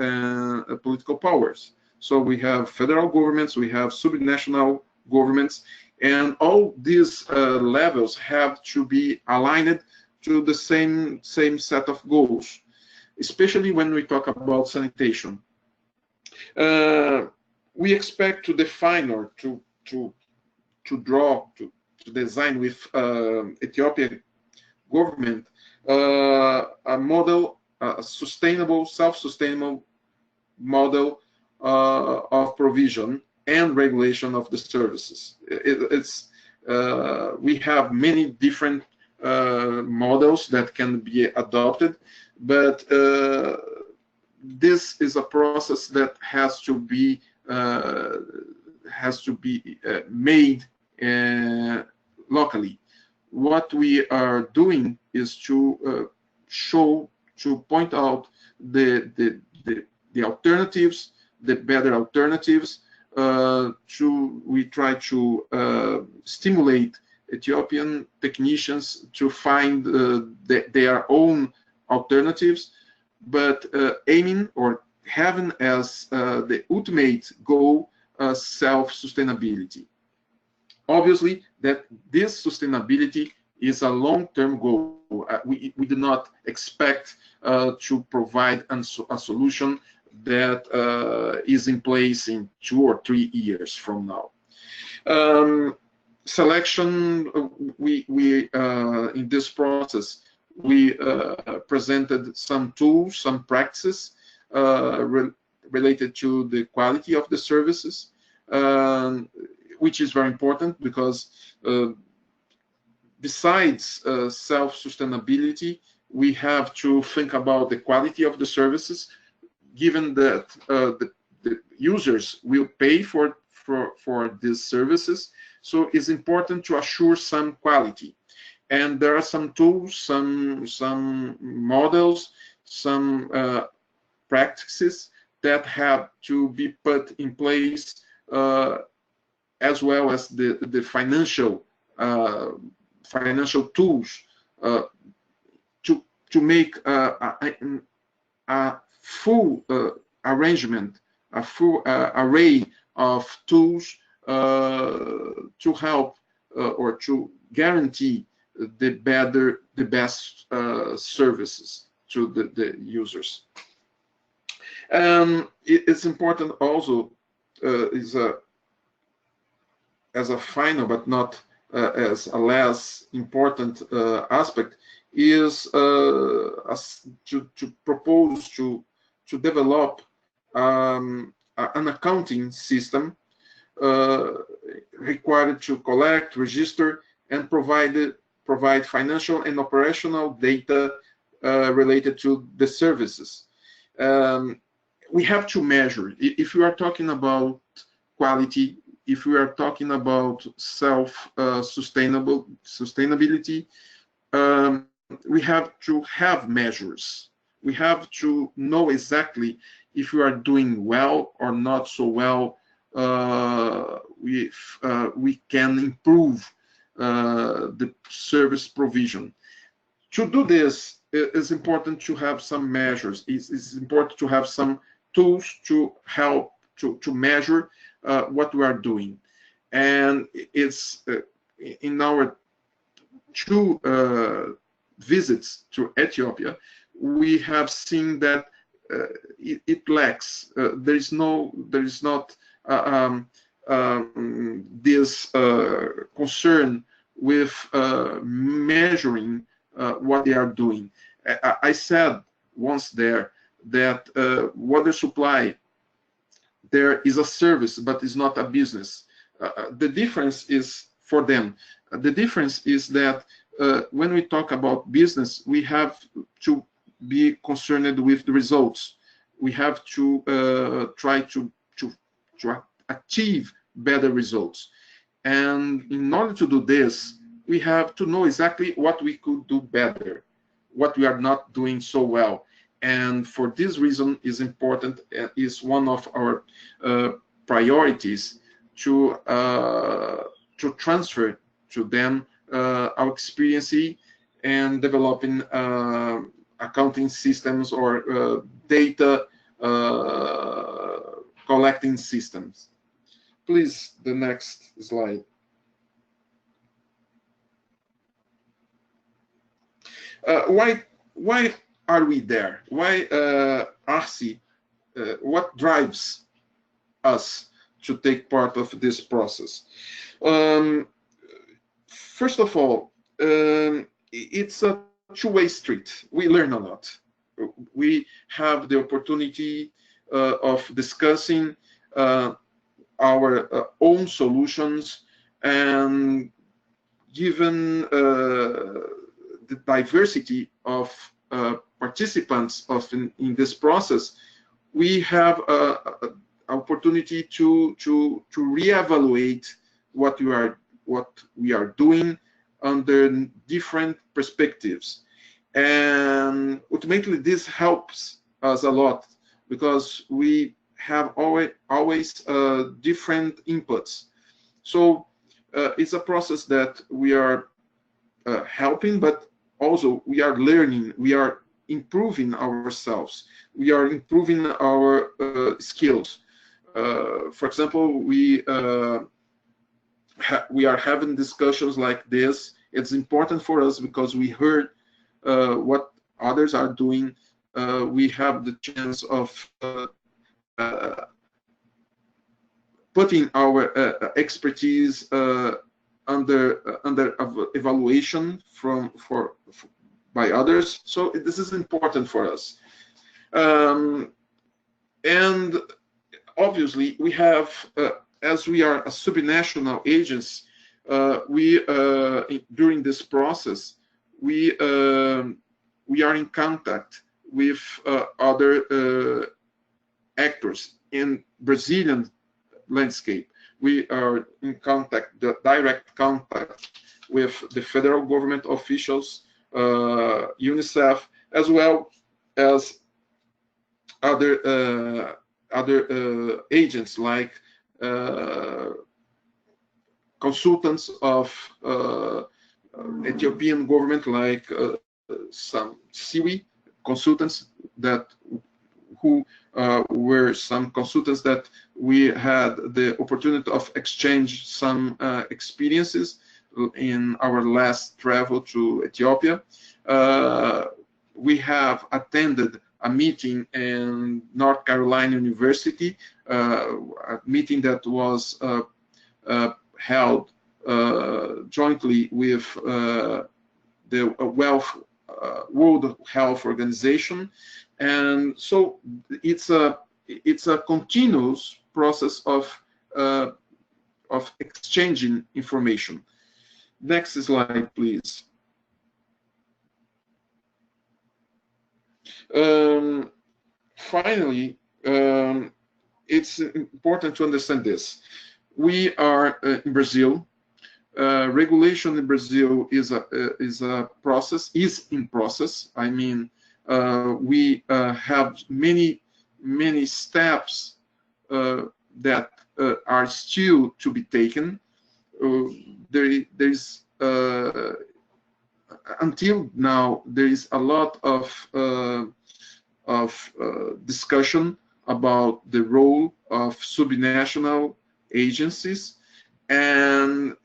powers. So we have federal governments, we have subnational governments, and all these levels have to be aligned to the same set of goals, especially when we talk about sanitation. We expect to define or to design with Ethiopian government a model, a sustainable, self-sustainable model of provision and regulation of the services. We have many different models that can be adopted, but this is a process that has to be made locally. What we are doing is to point out the alternatives, the better alternatives. We try to stimulate Ethiopian technicians to find their own alternatives, but aiming or having as the ultimate goal self-sustainability. Obviously, that this sustainability is a long-term goal. We do not expect to provide a solution that is in place in 2 or 3 years from now. Selection, in this process, we presented some tools, some practices related to the quality of the services, which is very important because besides self-sustainability, we have to think about the quality of the services, given that the users will pay for these services. So it's important to assure some quality. And there are some tools, some models, some practices that have to be put in place, as well as the financial tools to make a full arrangement, a full array of tools to help or to guarantee the best services to the users. It's important also, as a final but not as a less important aspect, is to propose to develop an accounting system required to collect, register, and provide financial and operational data related to the services. We have to measure. If we are talking about quality, if we are talking about sustainability, we have to have measures. We have to know exactly if we are doing well or not so well. We can improve the service provision. To do this, it's important to have some measures. It's important to have some tools to help to measure what we are doing. And it's in our 2 visits to Ethiopia, we have seen that it lacks. There is not this concern with measuring what they are doing. I said once there that water supply there is a service, but it's not a business. The difference is for them. The difference is that when we talk about business, we have to be concerned with the results. We have to try to achieve better results. And in order to do this, we have to know exactly what we could do better, what we are not doing so well. And for this reason is important, is one of our priorities to transfer to them our experience and developing accounting systems or data collecting systems. Please, the next slide. Why are we there? Why ARCI? What drives us to take part of this process? First of all, it's a two-way street. We learn a lot. We have the opportunity of discussing our own solutions, and given the diversity of participants in this process, we have an opportunity to reevaluate what we are doing under different perspectives, and ultimately this helps us a lot because we have always different inputs. So it's a process that we are helping, but also we are learning, we are improving ourselves, we are improving our skills. For example, we are having discussions like this. It's important for us because we heard what others are doing. We have the chance of putting our expertise under evaluation by others. So this is important for us. And obviously, we have, as we are a subnational agency, during this process, we are in contact with other actors in Brazilian landscape. We are in direct contact with the federal government officials, UNICEF, as well as other agents like consultants of Ethiopian government, like some SIWI consultants who were some consultants that we had the opportunity of exchange some experiences in our last travel to Ethiopia. We have attended a meeting in North Carolina University, a meeting that was held jointly with the Wealth World Health Organization, and so it's a continuous process of exchanging information. Next slide, please. Finally, it's important to understand this. We are in Brazil. Regulation in Brazil is in process. I mean, we have many steps that are still to be taken. There's until now there is a lot of discussion about the role of subnational agencies and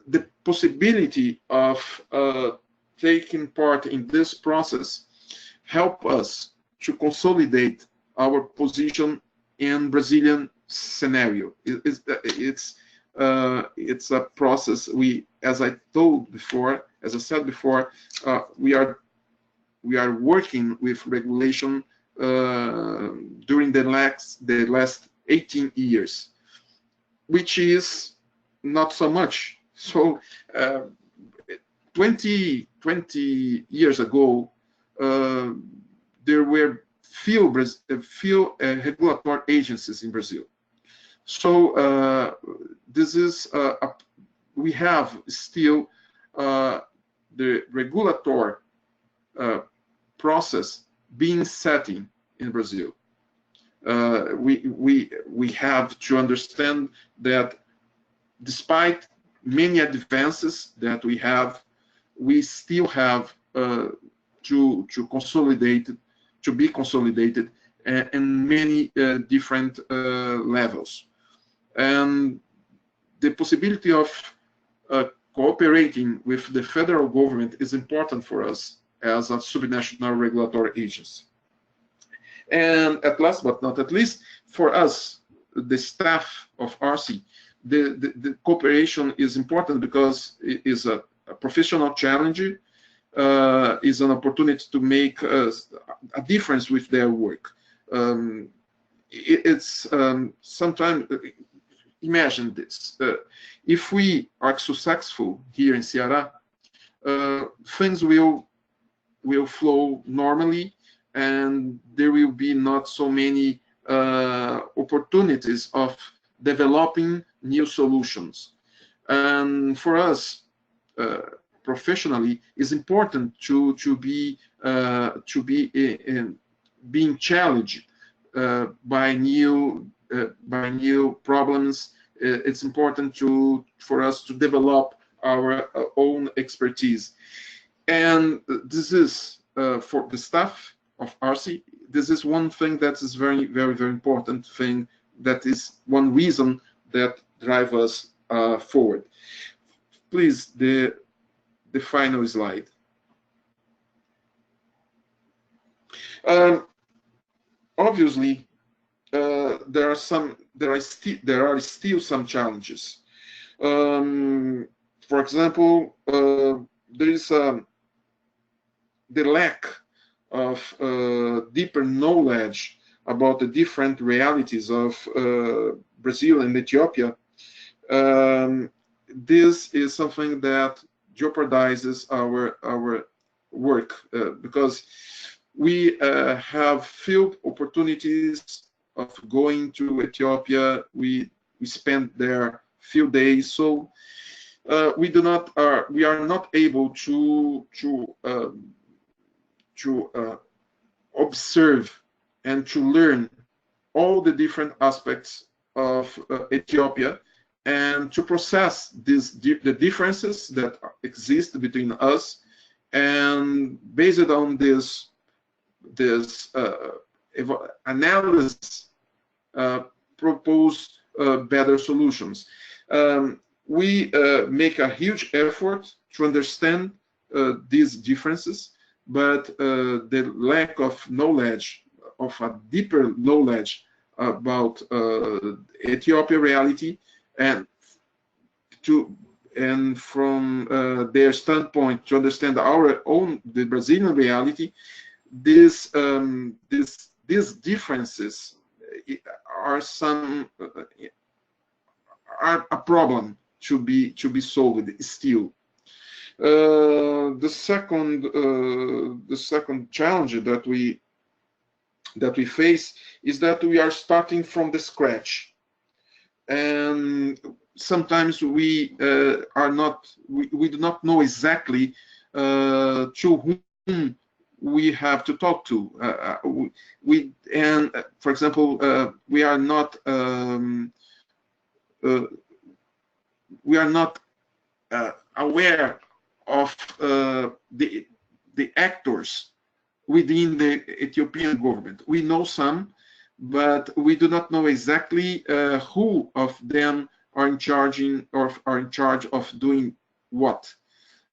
the possibility of taking part in this process help us to consolidate our position in Brazilian scenario. It's a process. As I said before, we are working with regulation during the last 18 years, which is not so much. So 20 years ago, there were few regulatory agencies in Brazil. So this is we have still the regulatory process being setting in Brazil. We have to understand that despite many advances that we have, we still have to be consolidated in many different levels. And the possibility of cooperating with the federal government is important for us as a subnational regulatory agency. And at last but not at least, for us, the staff of RC, the cooperation is important because it is a professional challenge, is an opportunity to make a difference with their work. It's sometimes, imagine this, if we are successful here in Ceará, things will flow normally, and there will be not so many opportunities of developing new solutions. And for us, professionally, it's important to be being challenged by new problems. It's important for us to develop our own expertise, and this is for the staff of RC. This is one thing that is very important thing. That is one reason that drive us forward. Please, the final slide. Obviously, there are still some challenges. For example, there is the lack of deeper knowledge about the different realities of Brazil and Ethiopia. This is something that jeopardizes our work because we have few opportunities of going to Ethiopia. We spend there few days, so we are not able to observe and to learn all the different aspects of Ethiopia, and to process the differences that exist between us, and based on this analysis, propose better solutions. We make a huge effort to understand these differences, but the lack of knowledge, of a deeper knowledge about Ethiopia reality, and to and from their standpoint to understand the Brazilian reality, these differences are are a problem to be solved still. The second challenge that we face is that we are starting from the scratch, and sometimes we do not know exactly to whom we have to talk to. For example, we are not aware of the actors within the Ethiopian government. We know some, but we do not know exactly who of them are in charge of doing what.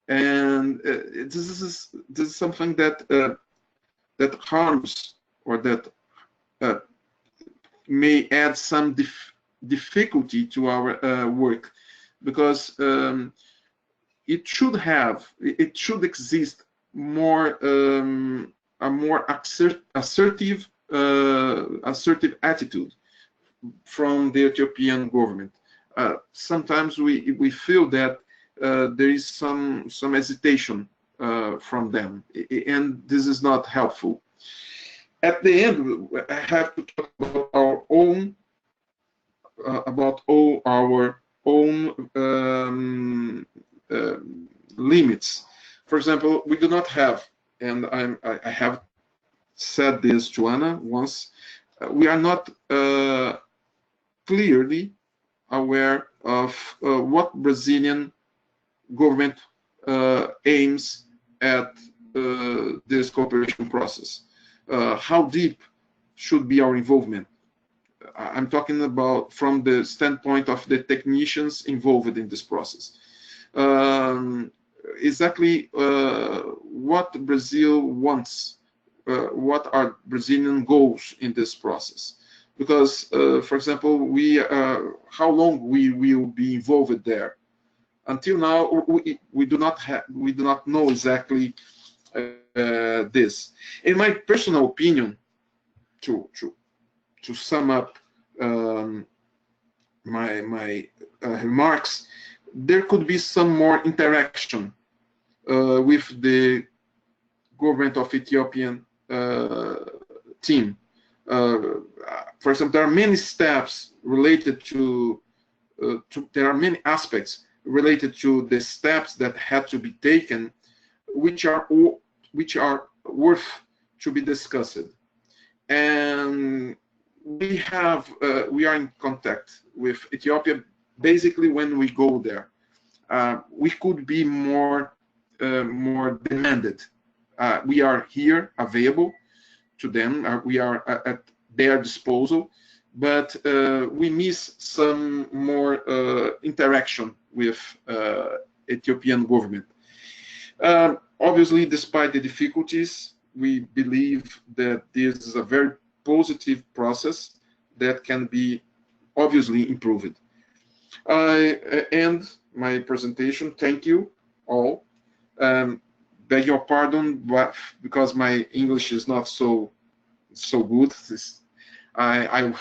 And this is something that harms, or that may add some difficulty to our work, because it should exist more a more assertive attitude from the Ethiopian government. Sometimes we feel that there is some hesitation from them, and this is not helpful. At the end, I have to talk about our own, all our own limits. For example, we do not have, and I have said this to Anna once, we are not clearly aware of what Brazilian government aims at this cooperation process. How deep should be our involvement? I'm talking about from the standpoint of the technicians involved in this process. Exactly what Brazil wants, what are Brazilian goals in this process? Because, for example, how long we will be involved there? Until now, we do not know exactly this. In my personal opinion, to sum up my remarks, there could be some more interaction with the government of Ethiopian team. For example, there are many steps related to there are many aspects related to the steps that had to be taken, which are worth to be discussed. And we are in contact with Ethiopia basically when we go there. We could be more demanded. We are here available to them. We are at their disposal, but we miss some more interaction with Ethiopian government. Obviously, despite the difficulties, we believe that this is a very positive process that can be obviously improved. I end my presentation. Thank you all. Beg your pardon, but because my English is not so good, I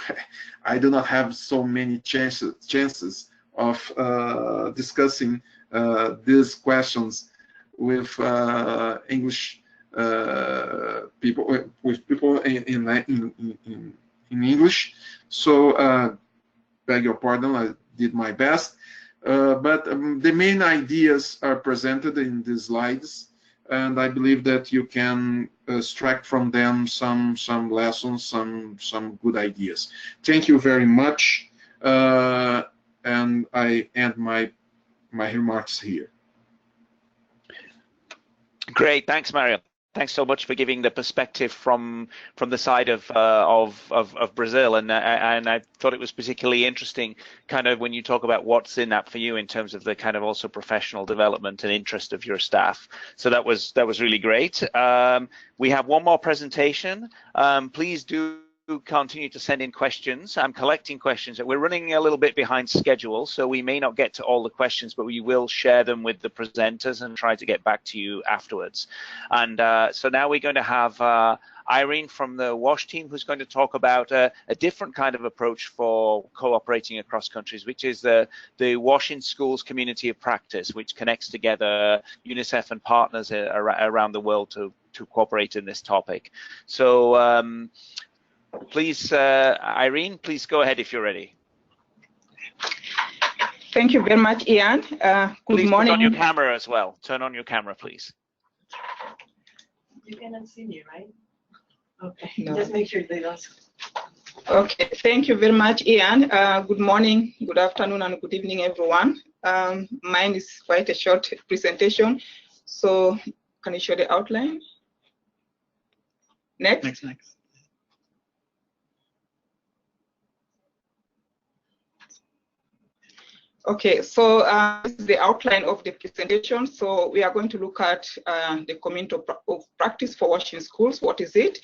do not have so many chances of discussing these questions with English people, with people in English. So beg your pardon, I did my best. But the main ideas are presented in the slides, and I believe that you can extract from them some lessons, some good ideas. Thank you very much, and I end my remarks here. Great, thanks, Mario. Thanks so much for giving the perspective from the side of Brazil, and I thought it was particularly interesting, kind of when you talk about what's in that for you in terms of the kind of also professional development and interest of your staff. So that was really great. We have one more presentation. Please do continue to send in questions. I'm collecting questions. We're running a little bit behind schedule, so we may not get to all the questions, but we will share them with the presenters and try to get back to you afterwards. And so now we're going to have Irene from the WASH team, who's going to talk about a different kind of approach for cooperating across countries, which is the WASH in Schools community of practice, which connects together UNICEF and partners around the world to cooperate in this topic. So please, Irene, please go ahead if you're ready. Thank you very much, Ian. Good morning. Turn on your camera as well. Turn on your camera, please. You cannot see me, right? Okay, no. Just make sure they don't. Okay, thank you very much, Ian. Good morning, good afternoon, and good evening, everyone. Mine is quite a short presentation. So can you show the outline? Next. Next. Okay, so this is the outline of the presentation. So we are going to look at the community of practice for WASH in schools. What is it?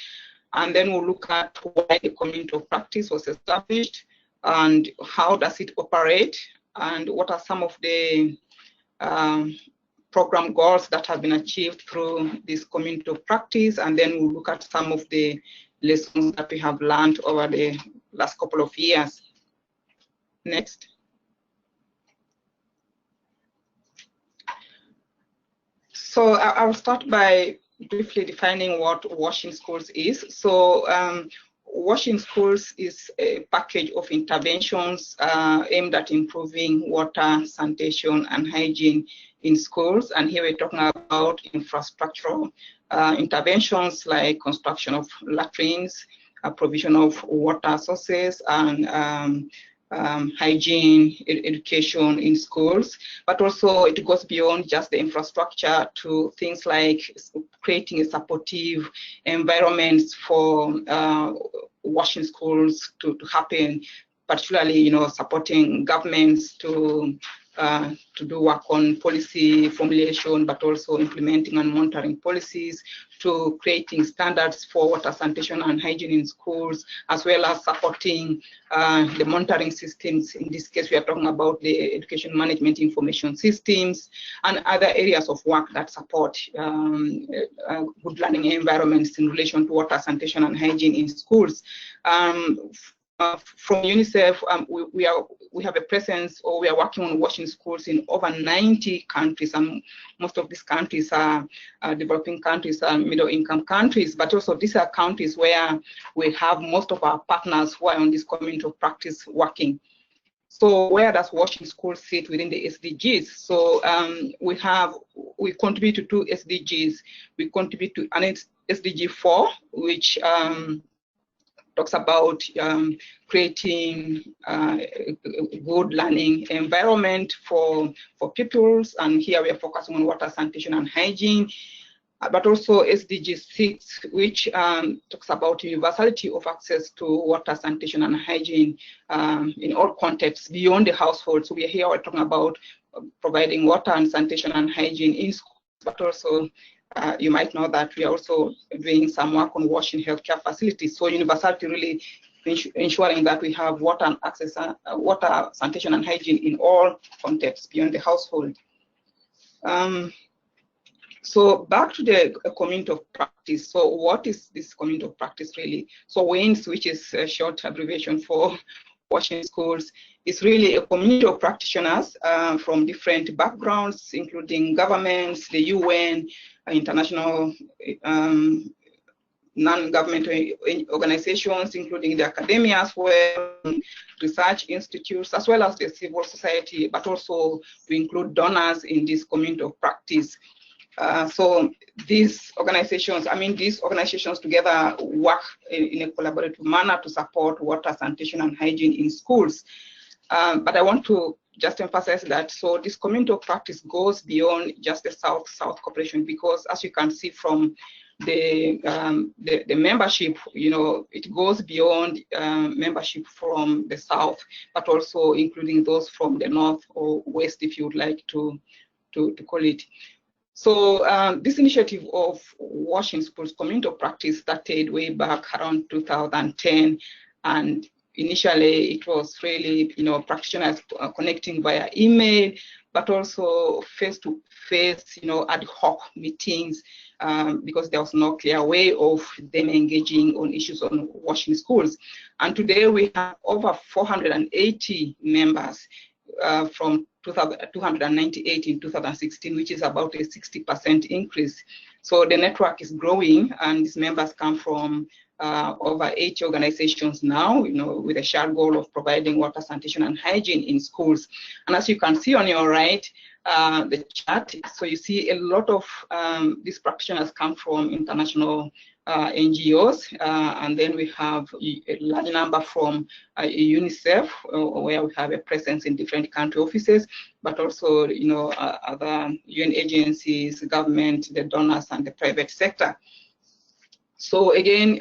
And then we'll look at why the community of practice was established and how does it operate and what are some of the program goals that have been achieved through this community of practice. And then we'll look at some of the lessons that we have learned over the last couple of years. Next. So I'll start by briefly defining what WASH in Schools is. So WASH in Schools is a package of interventions aimed at improving water, sanitation, and hygiene in schools. And here we're talking about infrastructural interventions like construction of latrines, provision of water sources, and hygiene education in schools, but also it goes beyond just the infrastructure to things like creating a supportive environments for WASH in schools to happen, particularly, supporting governments to do work on policy formulation, but also implementing and monitoring policies, to creating standards for water, sanitation, and hygiene in schools, as well as supporting the monitoring systems. In this case, we are talking about the education management information systems and other areas of work that support good learning environments in relation to water, sanitation, and hygiene in schools. From UNICEF, we have a presence, or we are working on WASH in schools in over 90 countries, and most of these countries are developing countries and middle-income countries, but also these are countries where we have most of our partners who are on this community of practice working. So where does WASH in schools sit within the SDGs? So we contribute to 2 SDGs. We contribute to an SDG 4, which talks about creating a good learning environment for pupils, and here we are focusing on water, sanitation, and hygiene. But also SDG 6, which talks about universality of access to water, sanitation, and hygiene in all contexts beyond the household. So we're talking about providing water and sanitation and hygiene in schools, but also you might know that we are also doing some work on WASH in healthcare facilities. So universality really ensuring that we have water and access, water, sanitation, and hygiene in all contexts beyond the household. So back to the community of practice. So what is this community of practice really? So WINS, which is a short abbreviation for WASH in schools, is really a community of practitioners from different backgrounds, including governments, the UN, international non-governmental organizations, including the academia as well, research institutes, as well as the civil society, but also we include donors in this community of practice. So these organizations together work in a collaborative manner to support water, sanitation, and hygiene in schools. But I want to just emphasize that, so this community of practice goes beyond just the SouthSouth Cooperation, because as you can see from the membership, it goes beyond membership from the South, but also including those from the North or West, if you would like to call it. So this initiative of washing schools community of practice started way back around 2010, and initially it was really, practitioners connecting via email, but also face-to-face, ad hoc meetings, because there was no clear way of them engaging on issues on washing schools. And today we have over 480 members from 298 in 2016, which is about a 60% increase. So the network is growing, and these members come from over 80 organizations now, with a shared goal of providing water, sanitation, and hygiene in schools. And as you can see on your right, the chart, so you see a lot of these practitioners come from international NGOs, and then we have a large number from UNICEF, where we have a presence in different country offices, but also, other UN agencies, government, the donors, and the private sector. So again,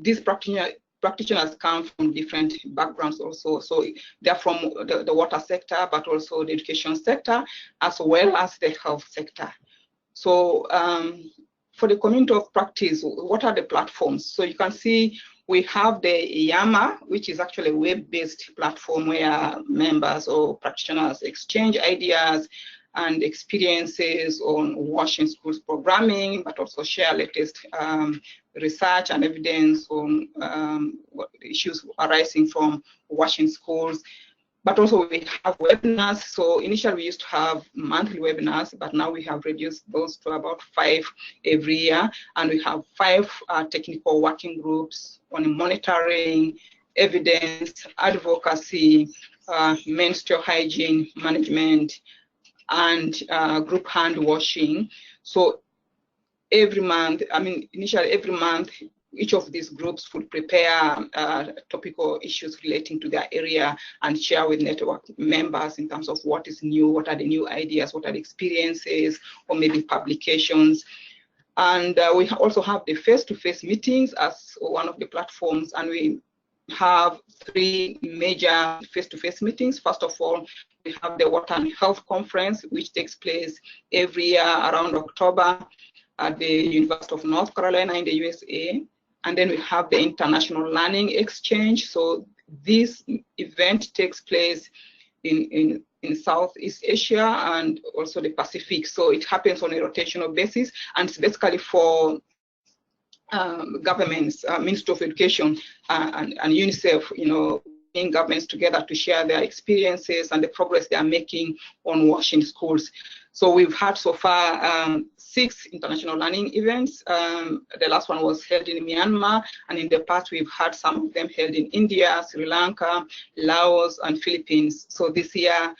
these practitioners come from different backgrounds also. So they're from the water sector, but also the education sector, as well as the health sector. So for the community of practice, what are the platforms? So you can see we have the YAMA, which is actually a web-based platform where members or practitioners exchange ideas and experiences on washing schools programming, but also share latest research and evidence on issues arising from washing schools. But also we have webinars. So initially we used to have monthly webinars, but now we have reduced those to about 5 every year. And we have 5 technical working groups on monitoring, evidence, advocacy, menstrual hygiene management, and group hand washing. So every month, initially every month, each of these groups would prepare topical issues relating to their area and share with network members in terms of what is new, what are the new ideas, what are the experiences, or maybe publications. And we also have the face-to-face meetings as one of the platforms, and we have 3 major face-to-face meetings. First of all, we have the Water and Health Conference, which takes place every year around October at the University of North Carolina in the USA. And then we have the International Learning Exchange. So this event takes place in Southeast Asia and also the Pacific. So it happens on a rotational basis, and it's basically for governments, Ministry of Education and UNICEF, bringing governments together to share their experiences and the progress they are making on washing schools. So we've had so far 6 international learning events. The last one was held in Myanmar, and in the past we've had some of them held in India, Sri Lanka, Laos, and Philippines. So this year,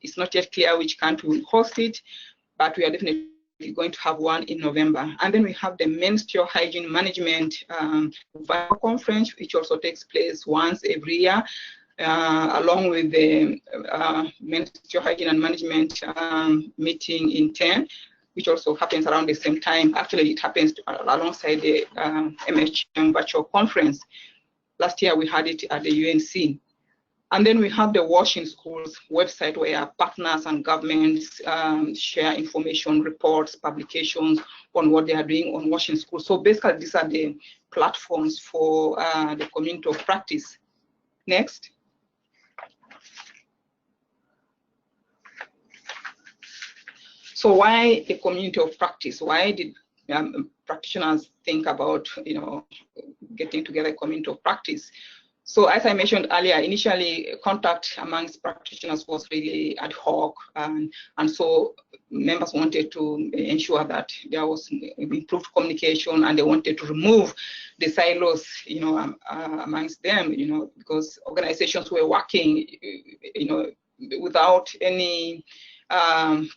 it's not yet clear which country will host it, but we are definitely going to have one in November. And then we have the menstrual hygiene management conference, which also takes place once every year, along with the menstrual hygiene and management meeting in 10, which also happens around the same time. Actually, it happens alongside the MHM virtual conference. Last year, we had it at the UNC. And then we have the Washing Schools website, where partners and governments share information, reports, publications on what they are doing on washing schools. So basically, these are the platforms for the community of practice. Next. So why the community of practice? Why did practitioners think about, getting together a community of practice? So as I mentioned earlier, initially contact amongst practitioners was really ad hoc, and so members wanted to ensure that there was improved communication, and they wanted to remove the silos, amongst them, because organizations were working, without any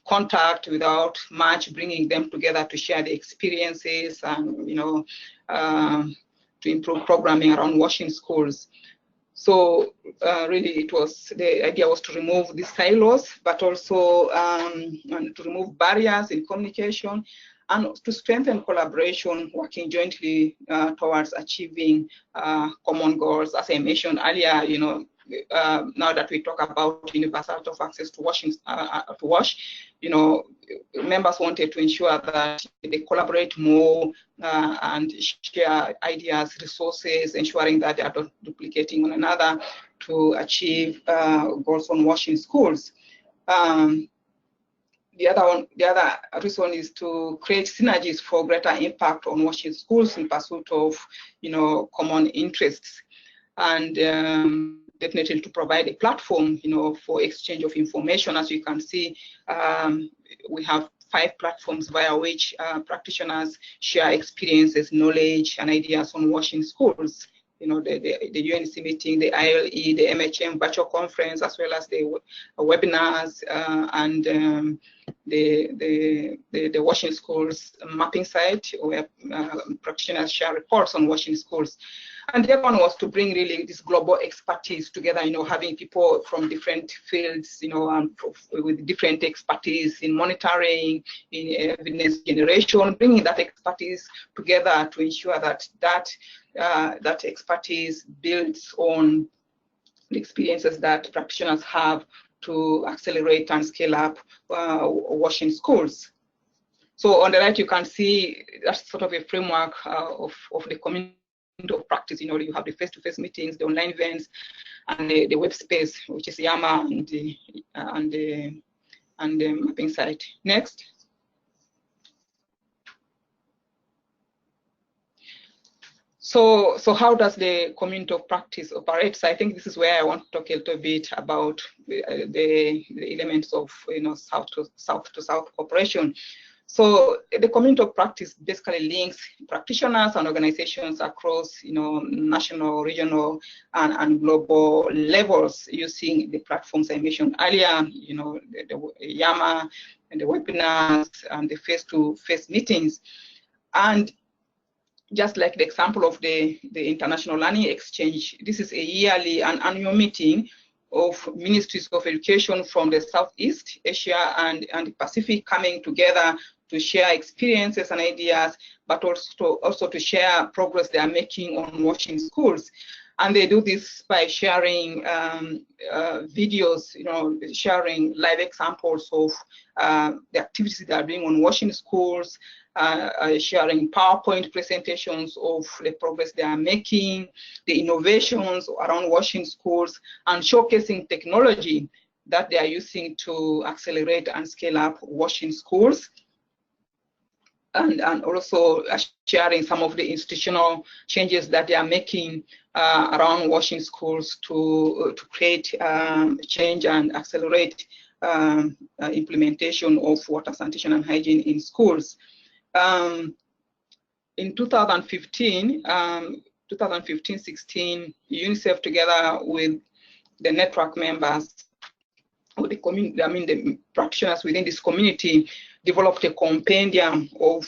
contact, without much bringing them together to share the experiences and, to improve programming around washing schools. So really, the idea was to remove these silos, but also to remove barriers in communication and to strengthen collaboration, working jointly towards achieving common goals. As I mentioned earlier, now that we talk about universality of access to washing, to wash, members wanted to ensure that they collaborate more and share ideas, resources, ensuring that they are not duplicating one another to achieve goals on washing schools. The other reason is to create synergies for greater impact on washing schools in pursuit of, common interests, and definitely to provide a platform, for exchange of information. As you can see, we have 5 platforms via which practitioners share experiences, knowledge, and ideas on washing schools. The UNC meeting, the ILE, the MHM virtual conference, as well as the webinars and the washing schools mapping site, where practitioners share reports on washing schools. And the other one was to bring really this global expertise together, having people from different fields, and with different expertise in monitoring, in evidence generation, bringing that expertise together to ensure that that expertise builds on the experiences that practitioners have to accelerate and scale up washing schools. So on the right, you can see that's sort of a framework of the community of practice. You have the face-to-face meetings, the online events, and the web space, which is Yama, and the mapping site. Next. So how does the community of practice operate? So I think this is where I want to talk a little bit about the elements of South-to-South cooperation. So the community of practice basically links practitioners and organizations across, national, regional, and global levels using the platforms I mentioned earlier, the Yama and the webinars and the face-to-face meetings. And just like the example of the International Learning Exchange, this is a yearly and annual meeting of ministries of education from the Southeast Asia and the Pacific coming together to share experiences and ideas, but also to share progress they are making on washing schools. And they do this by sharing videos, sharing live examples of the activities they are doing on washing schools, sharing PowerPoint presentations of the progress they are making, the innovations around washing schools, and showcasing technology that they are using to accelerate and scale up washing schools. And also sharing some of the institutional changes that they are making around washing schools to create change and accelerate implementation of water, sanitation, and hygiene in schools. In 2015, 2015-16, UNICEF, together with the network members, or the community, the practitioners within this community, developed a compendium of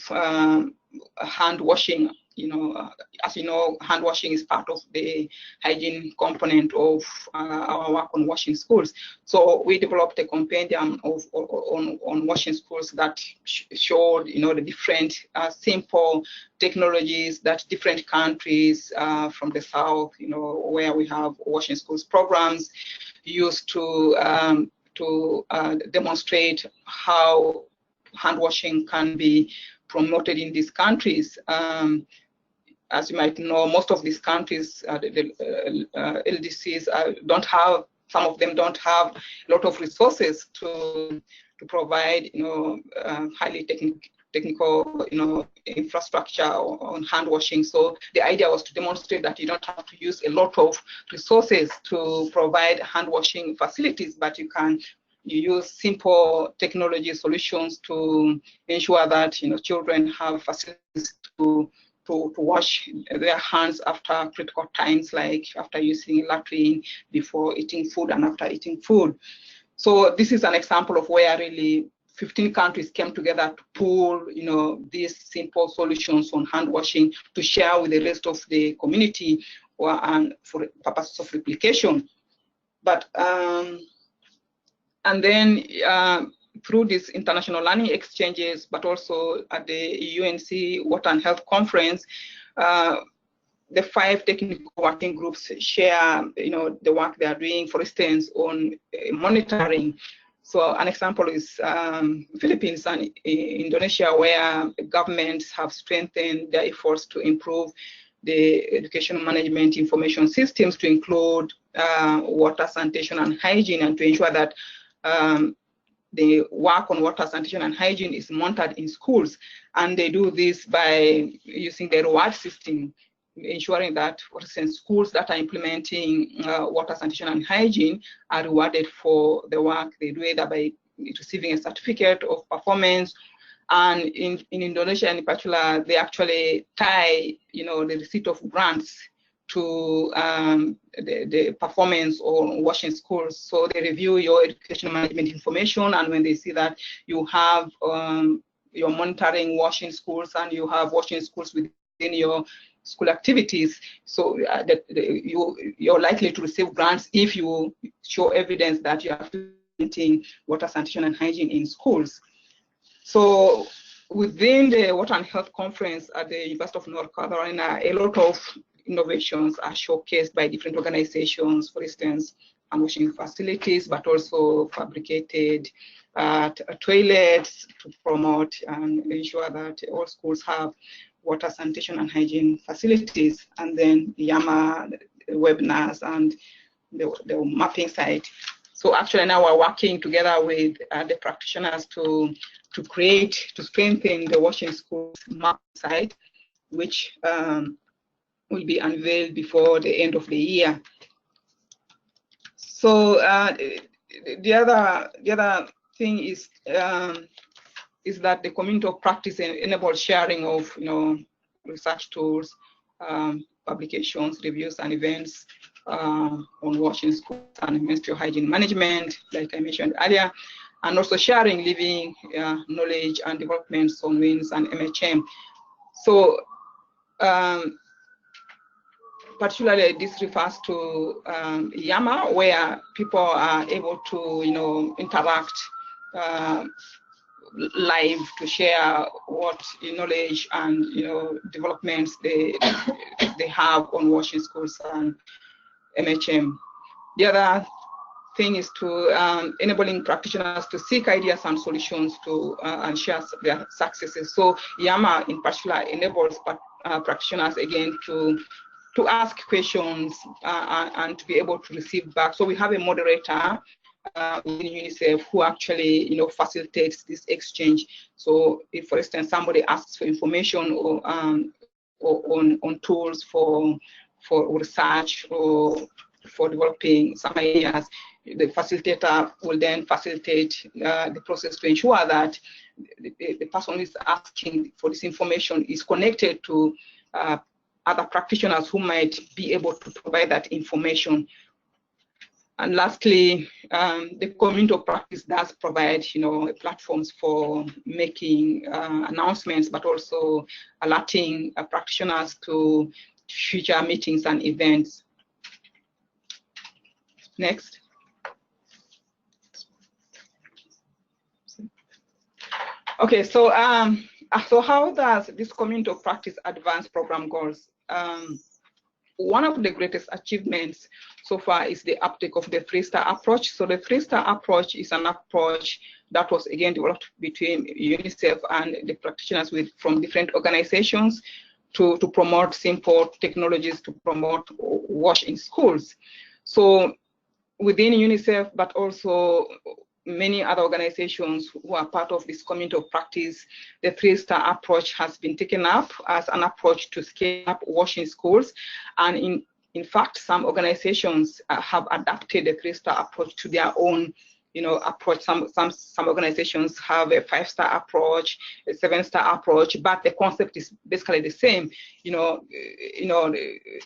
hand washing. As you know, hand washing is part of the hygiene component of our work on washing schools. So we developed a compendium on washing schools that showed, the different simple technologies that different countries from the South, where we have washing schools programs, used to demonstrate how hand washing can be promoted in these countries. As you might know, most of these countries, the LDCs don't have, some of them don't have a lot of resources to provide, highly technical, infrastructure on hand washing. So the idea was to demonstrate that you don't have to use a lot of resources to provide hand washing facilities, but you use simple technology solutions to ensure that children have facilities to wash their hands after critical times, like after using latrine, before eating food, and after eating food. So this is an example of where really 15 countries came together to pool, these simple solutions on hand washing to share with the rest of the community, and for purposes of replication. But and then through these international learning exchanges, but also at the UNC Water and Health Conference, the 5 technical working groups share, the work they are doing, for instance, on monitoring. So an example is Philippines and Indonesia, where governments have strengthened their efforts to improve the education management information systems to include water, sanitation, and hygiene, and to ensure that the work on water, sanitation, and hygiene is monitored in schools. And they do this by using the reward system, ensuring that, for instance, schools that are implementing water, sanitation, and hygiene are rewarded for the work they do, either by receiving a certificate of performance. And in Indonesia in particular, they actually tie, the receipt of grants to the performance on washing schools. So they review your education management information, and when they see that you have you're monitoring washing schools and you have washing schools within your school activities, so you're likely to receive grants if you show evidence that you are implementing water, sanitation, and hygiene in schools. So within the Water and Health Conference at the University of North Carolina, a lot of innovations are showcased by different organizations, for instance, washing facilities, but also fabricated toilets to promote and ensure that all schools have water, sanitation, and hygiene facilities, and then the YAMA webinars and the mapping site. So actually now we're working together with the practitioners to strengthen the washing schools map site, which will be unveiled before the end of the year. So the other thing is that the community of practice enables sharing of research tools, publications, reviews, and events on washing schools and menstrual hygiene management, like I mentioned earlier, and also sharing living knowledge and developments on WINS and MHM. So particularly this refers to YAMA, where people are able to interact live to share what knowledge and developments they have on washing schools and MHM. The other thing is to enabling practitioners to seek ideas and solutions to and share their successes. So YAMA in particular enables practitioners again to ask questions and to be able to receive back. So we have a moderator within UNICEF who actually facilitates this exchange. So if, for instance, somebody asks for information or on tools for research or for developing some ideas, the facilitator will then facilitate the process to ensure that the person who is asking for this information is connected to other practitioners who might be able to provide that information. And lastly, the community of practice does provide, platforms for making announcements, but also alerting practitioners to future meetings and events. Next. Okay, so how does this community of practice advance program goals? One of the greatest achievements so far is the uptake of the 3-star approach. So the 3-star approach is an approach that was again developed between UNICEF and the practitioners from different organizations to promote simple technologies to promote wash in schools. So within UNICEF, but also many other organizations who are part of this community of practice, the 3-star approach has been taken up as an approach to scale up washing schools. And in fact, some organizations have adapted the 3-star approach to their own approach. Some organizations have a 5-star approach, a 7-star approach, but the concept is basically the same, to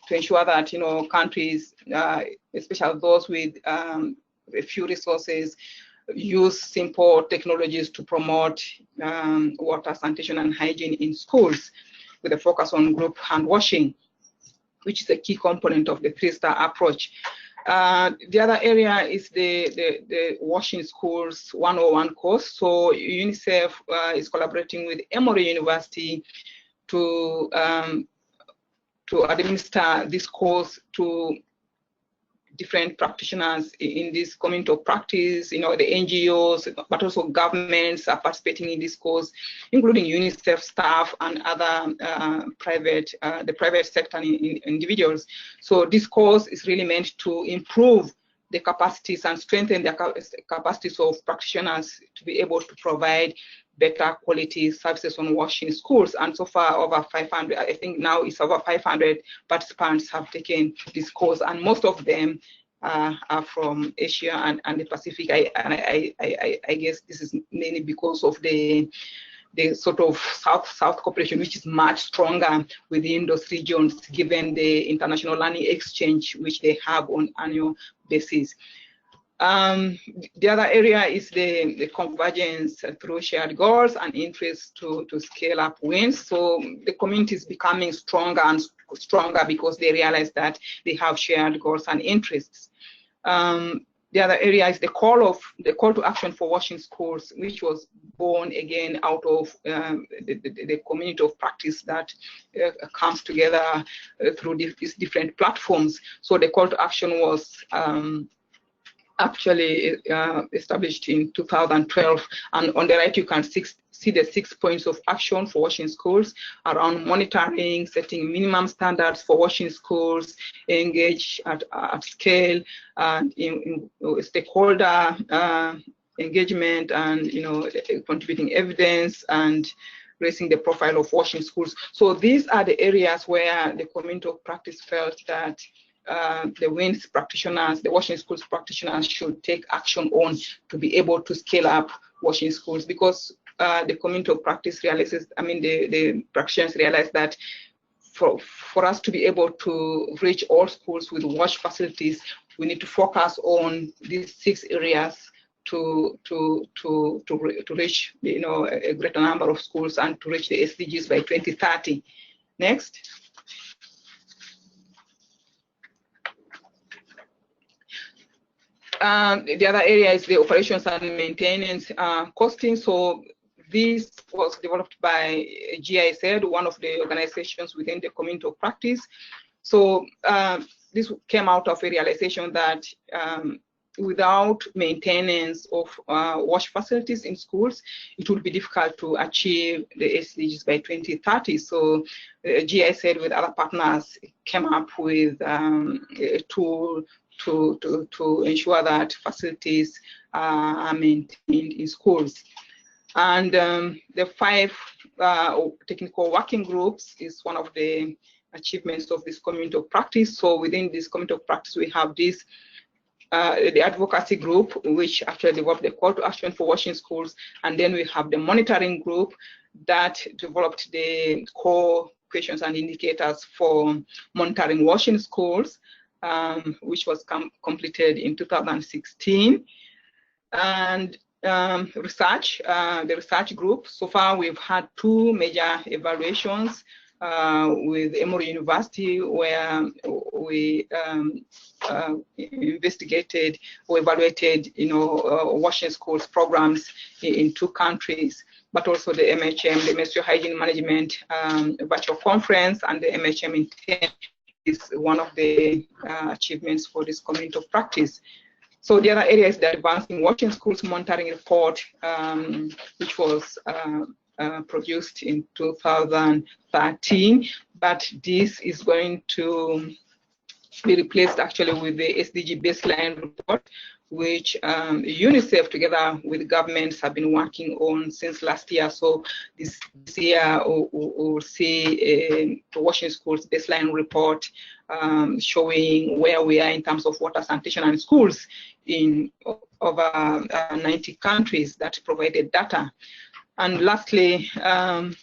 ensure that, countries, especially those with a few resources, use simple technologies to promote water, sanitation, and hygiene in schools with a focus on group hand washing, which is a key component of the 3-star approach. The other area is the Washing Schools 101 course. So UNICEF is collaborating with Emory University to administer this course to different practitioners in this community of practice, the NGOs, but also governments are participating in this course, including UNICEF staff and other the private sector individuals. So this course is really meant to improve the capacities and strengthen the capacities of practitioners to be able to provide better quality services on WASH in schools. And so far, over 500, I think now it's over 500 participants have taken this course, and most of them are from Asia and the Pacific. I guess this is mainly because of the sort of South-South cooperation, which is much stronger within those regions, given the international learning exchange which they have on annual basis. The other area is the convergence through shared goals and interests to scale up wins. So the community is becoming stronger and stronger because they realize that they have shared goals and interests. The other area is the call to action for WASH in schools, which was born again out of the community of practice that comes together through these different platforms. So the call to action was actually established in 2012, and on the right you can see the 6 points of action for WASH in schools around monitoring, setting minimum standards for WASH in schools, engage at scale, and in stakeholder engagement, and contributing evidence, and raising the profile of WASH in schools. So these are the areas where the community of practice felt that the WINS practitioners, the WASH in schools practitioners, should take action on to be able to scale up WASH in schools, because the community of practice realizes, the practitioners realize that for us to be able to reach all schools with WASH facilities, we need to focus on these 6 areas to reach a greater number of schools and to reach the SDGs by 2030. Next. The other area is the operations and maintenance costing. So this was developed by GIZ, one of the organizations within the community of practice. So this came out of a realization that without maintenance of WASH facilities in schools, it would be difficult to achieve the SDGs by 2030. So GIZ with other partners came up with a tool to ensure that facilities are maintained in schools. And the 5 technical working groups is one of the achievements of this community of practice. So within this community of practice, we have this the advocacy group, which actually developed the call to action for WASH in schools, and then we have the monitoring group that developed the core questions and indicators for monitoring WASH in schools, which was completed in 2016. And the research group, so far we've had 2 major evaluations with Emory University, where we investigated or evaluated WASH in schools programs in 2 countries, but also the MHM, the Ministry of Hygiene Management virtual conference, and the MHM in 10 is one of the achievements for this community of practice. So the other area is the Advancing WASH in Schools Monitoring Report, which was produced in 2013, but this is going to be replaced actually with the SDG baseline report, which UNICEF together with governments have been working on since last year. So this year we'll see a WASH in schools baseline report showing where we are in terms of water sanitation and schools in over 90 countries that provided data. And lastly, the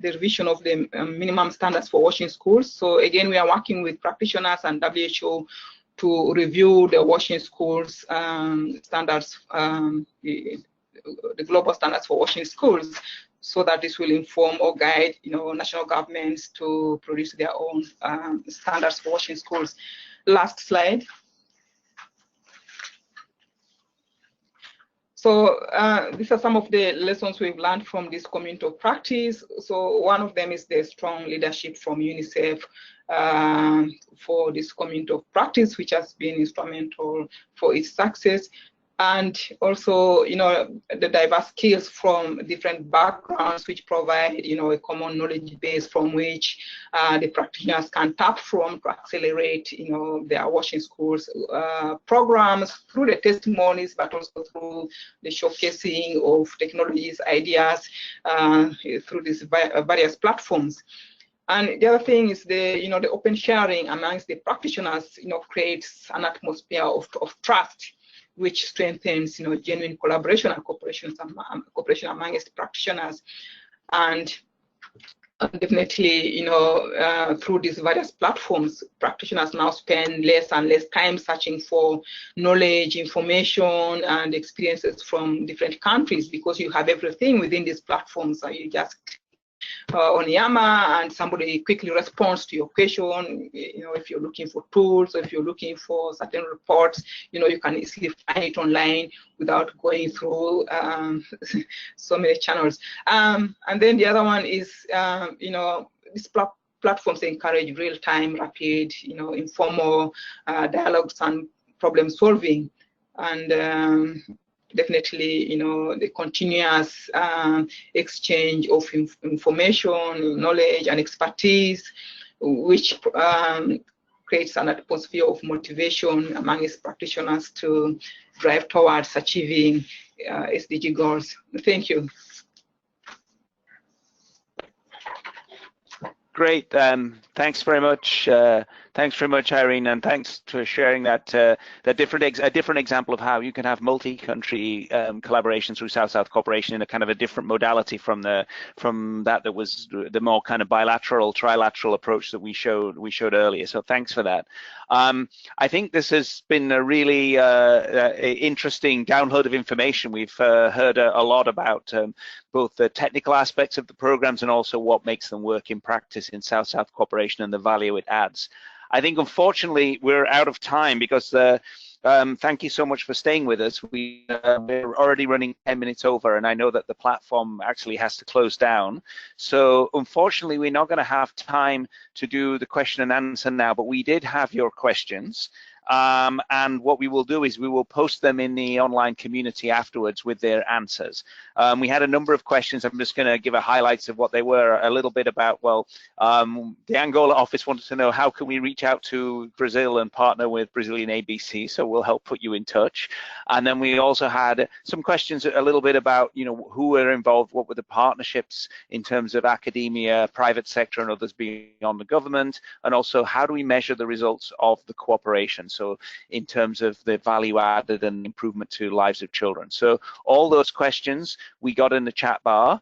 revision of the minimum standards for WASH in schools. So again, we are working with practitioners and WHO to review the WASH in schools standards, the global standards for WASH in schools, so that this will inform or guide national governments to produce their own standards for WASH in schools. Last slide. So So these are some of the lessons we've learned from this community of practice. So one of them is the strong leadership from UNICEF for this community of practice, which has been instrumental for its success. And also, the diverse skills from different backgrounds, which provide, a common knowledge base from which the practitioners can tap from to accelerate, their washing schools programs through the testimonies, but also through the showcasing of technologies, ideas through these various platforms. And the other thing is the open sharing amongst the practitioners, creates an atmosphere of trust, which strengthens, genuine collaboration and cooperation amongst practitioners. And definitely, through these various platforms, practitioners now spend less and less time searching for knowledge, information, and experiences from different countries, because you have everything within these platforms. So you just on Yama, and somebody quickly responds to your question. If you're looking for tools, or if you're looking for certain reports, you can easily find it online without going through so many channels. And then the other one is, these platforms encourage real-time, rapid, informal dialogues and problem solving. And definitely, the continuous exchange of information, knowledge, and expertise, which creates an atmosphere of motivation among its practitioners to drive towards achieving SDG goals. Thank you. Great. Thanks very much. Thanks very much, Irene, and thanks for sharing that a different example of how you can have multi-country collaboration through South-South Cooperation in a kind of a different modality from that was the more kind of bilateral, trilateral approach that we showed earlier. So thanks for that. I think this has been a really interesting download of information. We've heard a lot about both the technical aspects of the programs and also what makes them work in practice in South-South Cooperation and the value it adds. I think, unfortunately, we're out of time because thank you so much for staying with us. We're already running 10 minutes over, and I know that the platform actually has to close down. So unfortunately, we're not going to have time to do the question and answer now, but we did have your questions. And what we will do is we will post them in the online community afterwards with their answers. We had a number of questions. I'm just going to give a highlights of what they were. A little bit about, well, the Angola office wanted to know how can we reach out to Brazil and partner with Brazilian ABC, so we'll help put you in touch. And then we also had some questions a little bit about, who were involved, what were the partnerships in terms of academia, private sector, and others beyond the government, and also how do we measure the results of the cooperation. So in terms of the value added and improvement to lives of children. So all those questions we got in the chat bar.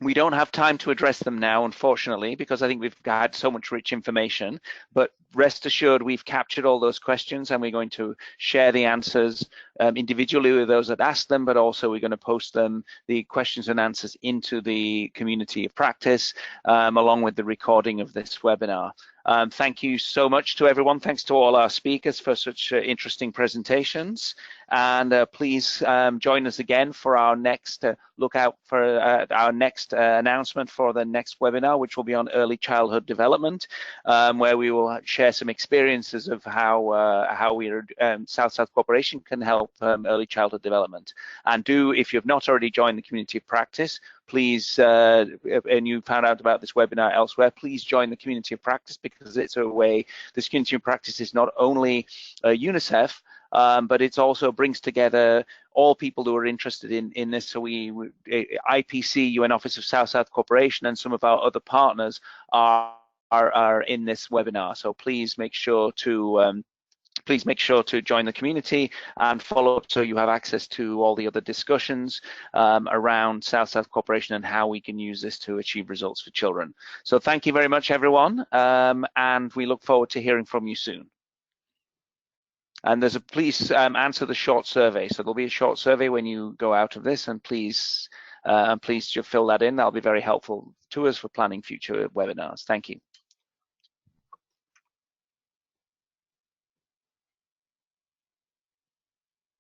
We don't have time to address them now, unfortunately, because I think we've had so much rich information, but rest assured we've captured all those questions and we're going to share the answers individually with those that asked them, but also we're going to post them, the questions and answers, into the community of practice along with the recording of this webinar. Thank you so much to everyone. Thanks to all our speakers for such interesting presentations. And please join us again for our next, look out for our next announcement for the next webinar, which will be on early childhood development, where we will share some experiences of how South-South Cooperation can help early childhood development. And if you've not already joined the community of practice, please, and you found out about this webinar elsewhere, please join the community of practice, because it's a way, this community of practice is not only UNICEF, but it also brings together all people who are interested in this. So IPC, UN Office of South-South Cooperation, and some of our other partners are in this webinar. So please make sure to join the community and follow up so you have access to all the other discussions around South-South Cooperation and how we can use this to achieve results for children. So thank you very much, everyone, and we look forward to hearing from you soon. And please answer the short survey. So there'll be a short survey when you go out of this, and please fill that in. That'll be very helpful to us for planning future webinars. Thank you.